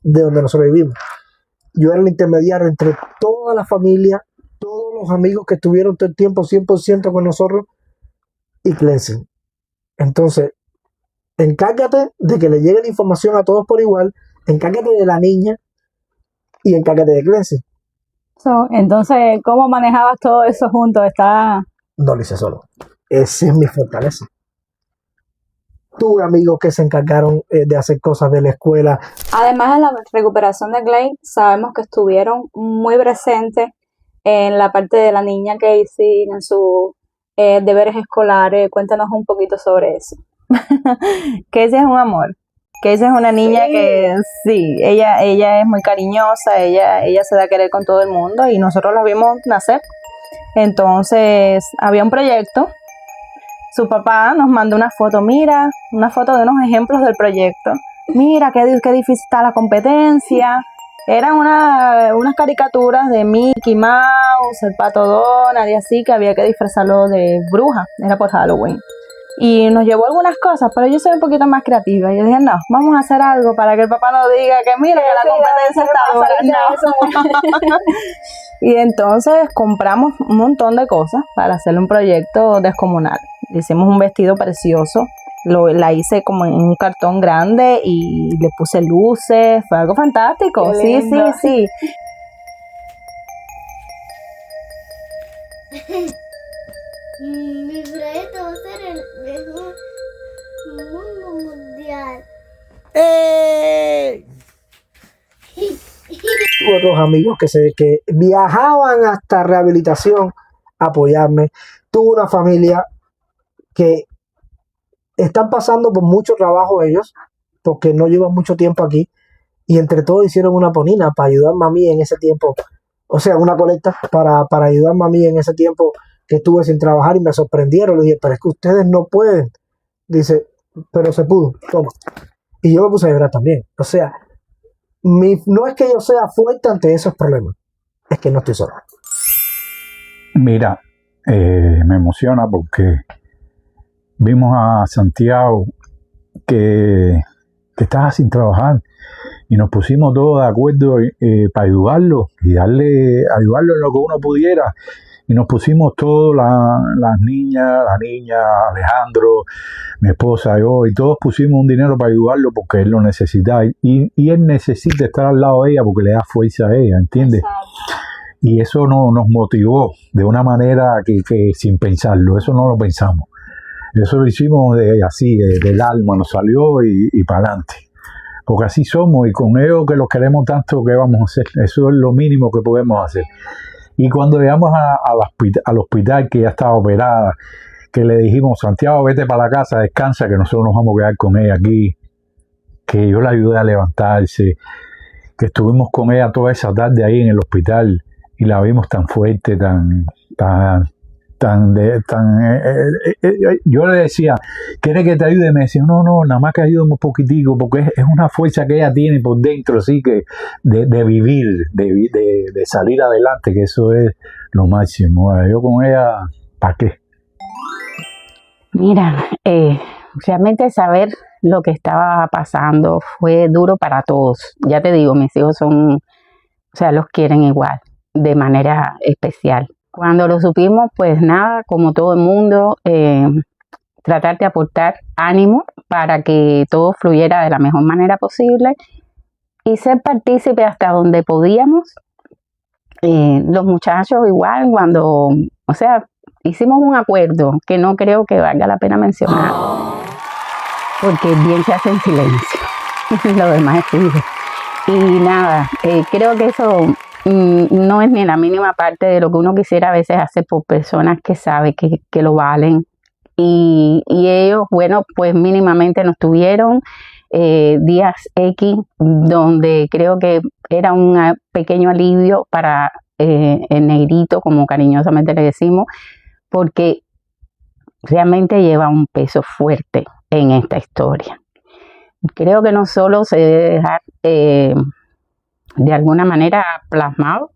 de donde nosotros vivimos. Yo era el intermediario entre toda la familia, todos los amigos que estuvieron todo el tiempo 100% con nosotros y Cleci. Entonces, encárgate de que le llegue la información a todos por igual, encárgate de la niña y encárgate de Cleci. Entonces, ¿cómo manejabas todo eso juntos? No lo hice solo. Esa es mi fortaleza. Tuve amigos que se encargaron de hacer cosas de la escuela. Además de la recuperación de Clay, sabemos que estuvieron muy presentes en la parte de la niña Casey, en sus deberes escolares. Cuéntanos un poquito sobre eso. Casey es un amor. Casey es una niña que sí, ella es muy cariñosa, ella se da a querer con todo el mundo y nosotros la vimos nacer. Entonces había un proyecto, su papá nos mandó una foto, mira, una foto de unos ejemplos del proyecto. Mira qué difícil está la competencia. Eran unas caricaturas de Mickey Mouse, el Pato Donald y así, que había que disfrazarlo de bruja, era por Halloween. Y nos llevó algunas cosas, pero yo soy un poquito más creativa. Yo dije, no, vamos a hacer algo para que el papá nos diga que mira, que la competencia está dura. No. Y entonces compramos un montón de cosas para hacerle un proyecto descomunal. Hicimos un vestido precioso, la hice como en un cartón grande y le puse luces, fue algo fantástico. Sí. Mi proyecto va a ser el mejor mundo mundial. Tuve otros amigos que viajaban hasta rehabilitación a apoyarme. Tuve una familia que están pasando por mucho trabajo ellos, porque no llevan mucho tiempo aquí, y entre todos hicieron una ponina para ayudarme a mí en ese tiempo, o sea, una colecta para ayudarme a mí en ese tiempo que estuve sin trabajar, y me sorprendieron. Le dije, pero es que ustedes no pueden. Dice, pero se pudo, toma. Y yo me puse a llorar también. O sea, no es que yo sea fuerte ante esos problemas, es que no estoy solo. Mira, me emociona porque vimos a Santiago que estaba sin trabajar y nos pusimos todos de acuerdo para ayudarlo y ayudarlo en lo que uno pudiera. Y nos pusimos todos, las niñas, Alejandro, mi esposa, yo, y todos pusimos un dinero para ayudarlo porque él lo necesita. Y él necesita estar al lado de ella porque le da fuerza a ella, ¿entiendes? Y eso nos motivó de una manera que sin pensarlo, eso no lo pensamos. Eso lo hicimos del alma, nos salió y para adelante. Porque así somos y con ellos que los queremos tanto, ¿qué vamos a hacer? Eso es lo mínimo que podemos hacer. Y cuando llegamos al hospital, que ya estaba operada, que le dijimos, Santiago, vete para la casa, descansa, que nosotros nos vamos a quedar con ella aquí, que yo la ayudé a levantarse, que estuvimos con ella toda esa tarde ahí en el hospital y la vimos tan fuerte, yo le decía, ¿quieres que te ayude? Me decía, no, nada más que ayúdame un poquitico, porque es una fuerza que ella tiene por dentro, así que de vivir, de salir adelante, que eso es lo máximo. Yo con ella, ¿para qué? Mira, realmente saber lo que estaba pasando fue duro para todos. Ya te digo, mis hijos los quieren igual, de manera especial. Cuando lo supimos, pues nada, como todo el mundo, tratar de aportar ánimo para que todo fluyera de la mejor manera posible y ser partícipe hasta donde podíamos. Los muchachos igual, hicimos un acuerdo que no creo que valga la pena mencionar, porque bien se hace en silencio, lo demás es fluido. Y nada, creo que eso no es ni la mínima parte de lo que uno quisiera a veces hacer por personas que sabe que lo valen. Y ellos, bueno, pues mínimamente nos tuvieron días X, donde creo que era un pequeño alivio para el negrito, como cariñosamente le decimos, porque realmente lleva un peso fuerte en esta historia. Creo que no solo se debe dejar de alguna manera plasmado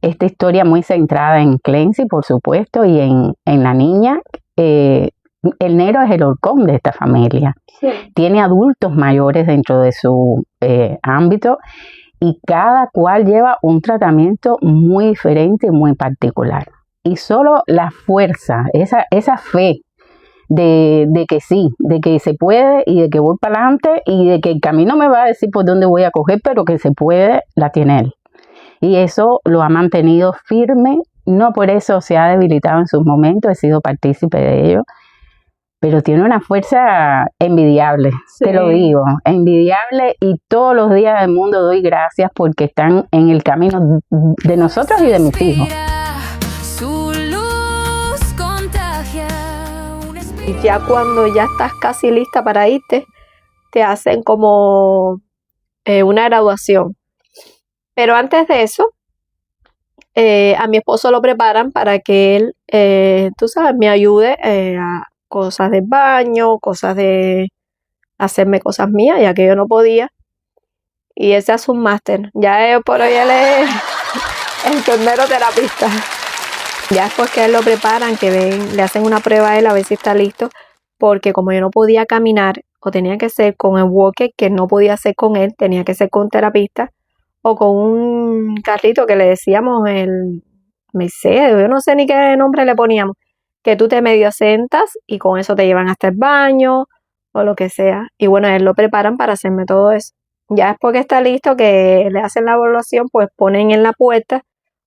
esta historia muy centrada en Clancy, por supuesto, y en la niña. El negro es el horcón de esta familia. Sí. Tiene adultos mayores dentro de su ámbito y cada cual lleva un tratamiento muy diferente y muy particular. Y solo la fuerza, esa fe de que sí, de que se puede y de que voy para adelante y de que el camino me va a decir por dónde voy a coger, pero que se puede, la tiene él. Y eso lo ha mantenido firme, no por eso se ha debilitado en sus momentos, he sido partícipe de ello, pero tiene una fuerza envidiable, sí. Te lo digo, envidiable, y todos los días del mundo doy gracias porque están en el camino de nosotros y de mis hijos. Y ya cuando ya estás casi lista para irte, te hacen como una graduación. Pero antes de eso, a mi esposo lo preparan para que él, tú sabes, me ayude a cosas del baño, cosas de hacerme cosas mías, ya que yo no podía. Y ese hace un máster. Ya por hoy él es enfermero terapista. Ya después que él lo preparan, que ven, le hacen una prueba a él a ver si está listo, porque como yo no podía caminar, o tenía que ser con el walker, que no podía ser con él, tenía que ser con un terapista, o con un carrito que le decíamos el Mercedes, yo no sé ni qué nombre le poníamos, que tú te medio sentas y con eso te llevan hasta el baño o lo que sea. Y bueno, él lo preparan para hacerme todo eso. Ya después que está listo, que le hacen la evaluación, pues ponen en la puerta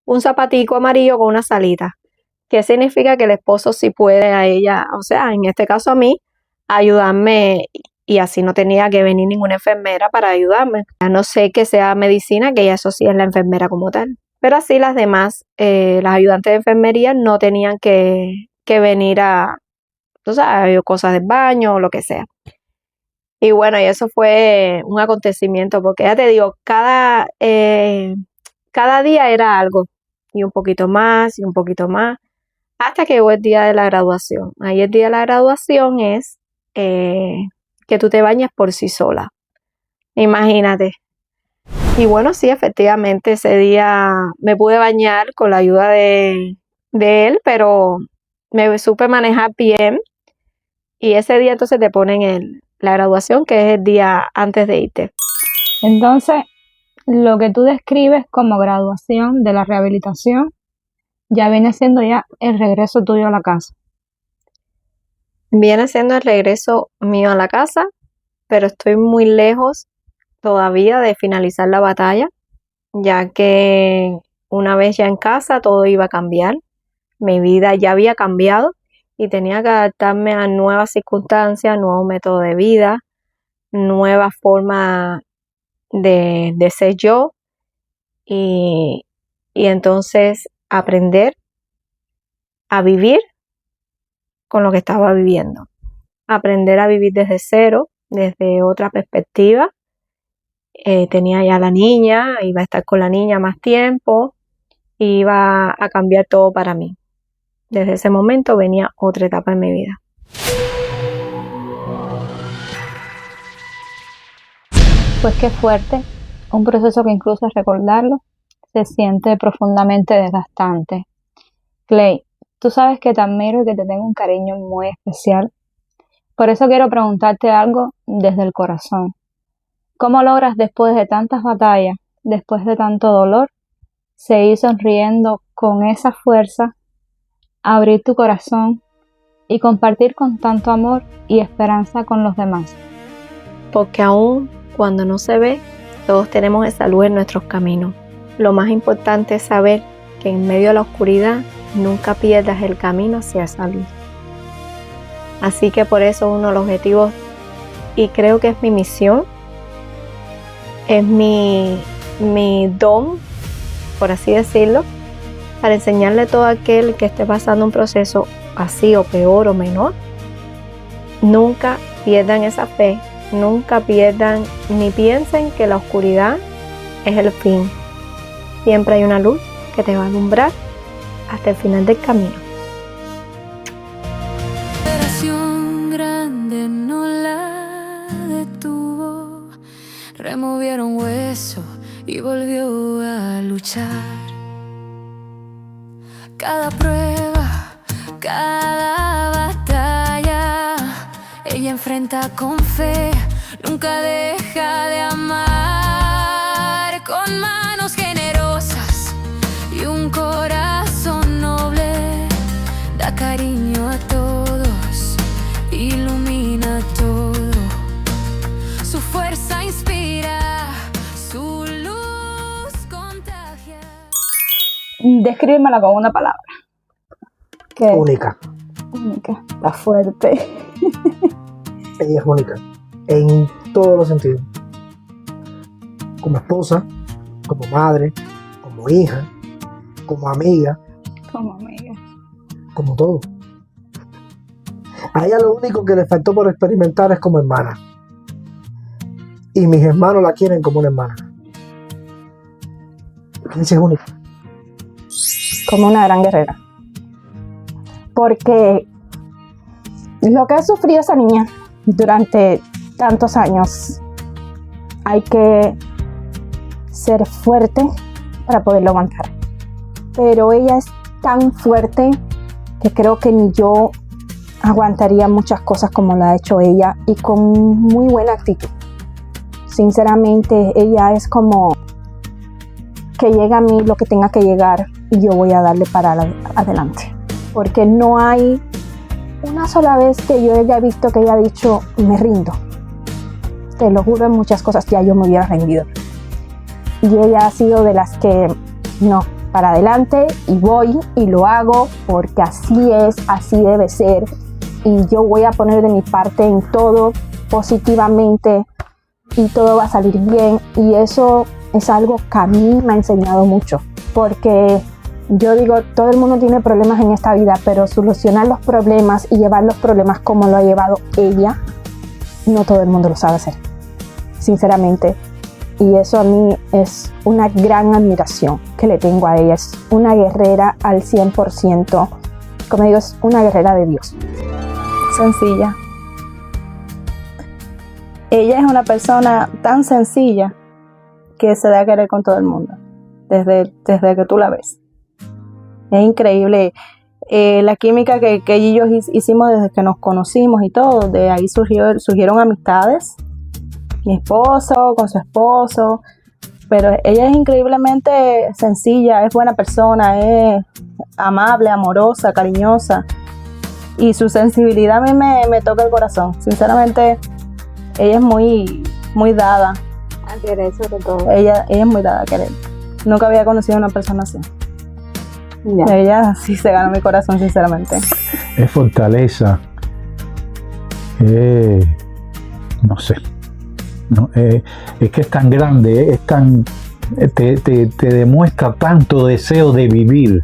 un zapatico amarillo con una salita. ¿Qué significa? Que el esposo sí puede a ella, o sea, en este caso a mí, ayudarme, y así no tenía que venir ninguna enfermera para ayudarme. A no sé que sea medicina, que ya eso sí es la enfermera como tal. Pero así las demás, las ayudantes de enfermería no tenían que venir a, o sea, cosas del baño o lo que sea. Y bueno, y eso fue un acontecimiento, porque ya te digo, cada día era algo, y un poquito más, y un poquito más, hasta que llegó el día de la graduación. Ahí el día de la graduación es que tú te bañes por sí sola. Imagínate. Y bueno, sí, efectivamente, ese día me pude bañar con la ayuda de él, pero me supe manejar bien. Y ese día entonces te ponen la graduación, que es el día antes de irte. Entonces, lo que tú describes como graduación de la rehabilitación ya viene siendo ya el regreso tuyo a la casa. Viene siendo el regreso mío a la casa, pero estoy muy lejos todavía de finalizar la batalla, ya que una vez ya en casa todo iba a cambiar. Mi vida ya había cambiado y tenía que adaptarme a nuevas circunstancias, nuevo método de vida, nueva forma de ser yo, y entonces aprender a vivir con lo que estaba viviendo. Aprender a vivir desde cero, desde otra perspectiva. Tenía ya la niña, iba a estar con la niña más tiempo, iba a cambiar todo para mí. Desde ese momento venía otra etapa en mi vida. Pues qué fuerte, un proceso que incluso al recordarlo se siente profundamente desgastante. Clay, tú sabes que te admiro y que te tengo un cariño muy especial. Por eso quiero preguntarte algo desde el corazón. ¿Cómo logras, después de tantas batallas, después de tanto dolor, seguir sonriendo con esa fuerza, abrir tu corazón y compartir con tanto amor y esperanza con los demás? Porque aún cuando no se ve, todos tenemos esa luz en nuestros caminos. Lo más importante es saber que en medio de la oscuridad nunca pierdas el camino hacia esa luz. Así que por eso uno de los objetivos, y creo que es mi misión, es mi don, por así decirlo, para enseñarle a todo aquel que esté pasando un proceso así o peor o menor, nunca pierdan esa fe nunca pierdan ni piensen que la oscuridad es el fin. Siempre hay una luz que te va a alumbrar hasta el final del camino. Operación grande no la detuvo. Removieron hueso y volvió a luchar. Cada prueba, cada batalla, ella enfrenta con fe, nunca deja de amar. Con manos generosas y un corazón noble, da cariño a todos, ilumina todo. Su fuerza inspira, su luz contagia. Descríbemela con una palabra. ¿Qué? Única. Única. Está fuerte. Ella es única. En todos los sentidos. Como esposa, como madre, como hija, como amiga, Como amiga. como todo. A ella lo único que le faltó por experimentar es como hermana. Y mis hermanos la quieren como una hermana. Ella es única. Como una gran guerrera. Porque lo que ha sufrido esa niña durante tantos años, hay que ser fuerte para poderlo aguantar. Pero ella es tan fuerte que creo que ni yo aguantaría muchas cosas como lo ha hecho ella, y con muy buena actitud. Sinceramente, ella es como que llega a mí lo que tenga que llegar y yo voy a darle para adelante. Porque no hay una sola vez que yo haya visto que ella ha dicho, me rindo. Te lo juro, en muchas cosas ya yo me hubiera rendido. Y ella ha sido de las que, no, para adelante, y voy y lo hago porque así es, así debe ser. Y yo voy a poner de mi parte en todo positivamente y todo va a salir bien. Y eso es algo que a mí me ha enseñado mucho, porque yo digo, todo el mundo tiene problemas en esta vida, pero solucionar los problemas y llevar los problemas como lo ha llevado ella, no todo el mundo lo sabe hacer, sinceramente. Y eso a mí es una gran admiración que le tengo a ella. Es una guerrera al 100%. Como digo, es una guerrera de Dios. Sencilla. Ella es una persona tan sencilla que se da a querer con todo el mundo, desde que tú la ves. Es increíble la química que ella y yo hicimos desde que nos conocimos y todo. De ahí surgieron amistades. Mi esposo con su esposo. Pero ella es increíblemente sencilla, es buena persona, es amable, amorosa, cariñosa. Y su sensibilidad a mí me toca el corazón. Sinceramente, ella es muy, muy dada A querer sobre todo. Ella es muy dada a querer. Nunca había conocido a una persona así. Ya. Ella sí se ganó mi corazón, sinceramente. Es fortaleza. No sé. No, es que es tan grande, es tan, te demuestra tanto deseo de vivir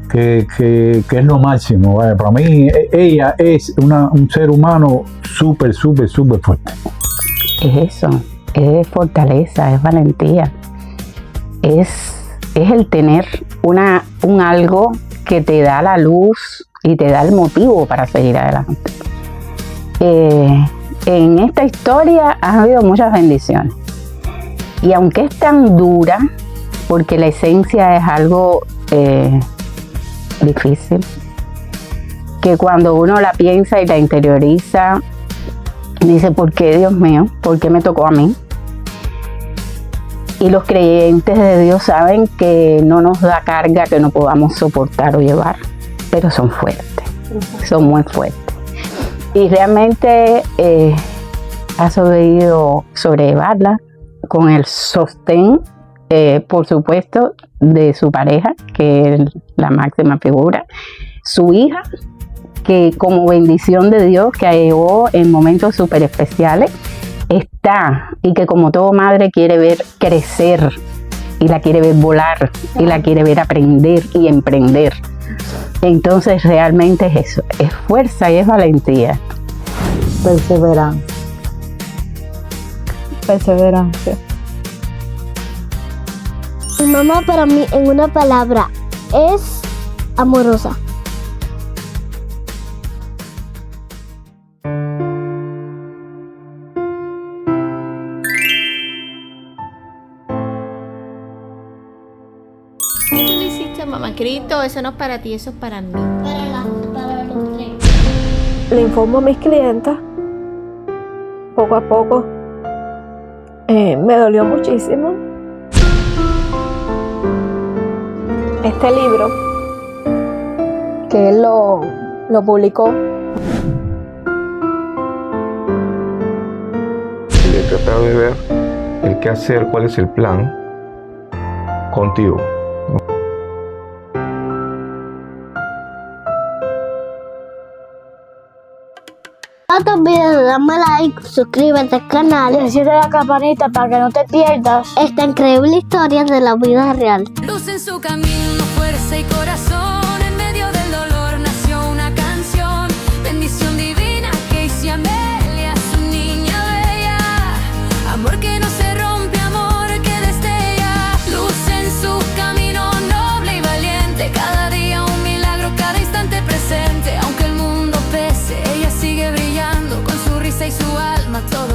que es lo máximo. Vaya, para mí, ella es un ser humano súper fuerte. Es eso, es fortaleza, es valentía, es el tener un algo que te da la luz y te da el motivo para seguir adelante. En esta historia ha habido muchas bendiciones, y aunque es tan dura, porque la esencia es algo difícil, que cuando uno la piensa y la interioriza, dice, ¿por qué, Dios mío? ¿Por qué me tocó a mí? Y los creyentes de Dios saben que no nos da carga que no podamos soportar o llevar, pero son fuertes, son muy fuertes. Y realmente ha sabido sobrellevarla con el sostén, por supuesto, de su pareja, que es la máxima figura, su hija, que como bendición de Dios, que llegó en momentos súper especiales, está, y que como todo madre quiere ver crecer, y la quiere ver volar, y la quiere ver aprender y emprender. Entonces realmente es eso, es fuerza y es valentía. Perseverancia. perseverancia. Mi mamá para mí, en una palabra, es amorosa. ¿Qué tú le hiciste a mamá? Crito, eso no es para ti, eso es para mí. Para los tres. Le informo a mis clientes poco a poco. Me dolió muchísimo. Este libro, que él lo publicó, y he tratado de ver el qué hacer, cuál es el plan contigo. No te olvides de darme like, suscríbete al canal y enciende la campanita para que no te pierdas esta increíble historia de la vida real. Luz en su camino, fuerza y corazón. En medio del dolor nació una canción. Bendición divina que hizo a Amelia, su niña bella. Amor que no se rompe, amor que destella. Luz en su camino, noble y valiente. Cada día un milagro, cada instante presente. Aunque el mundo pese, ella sigue brillando con su risa y su alma. Todo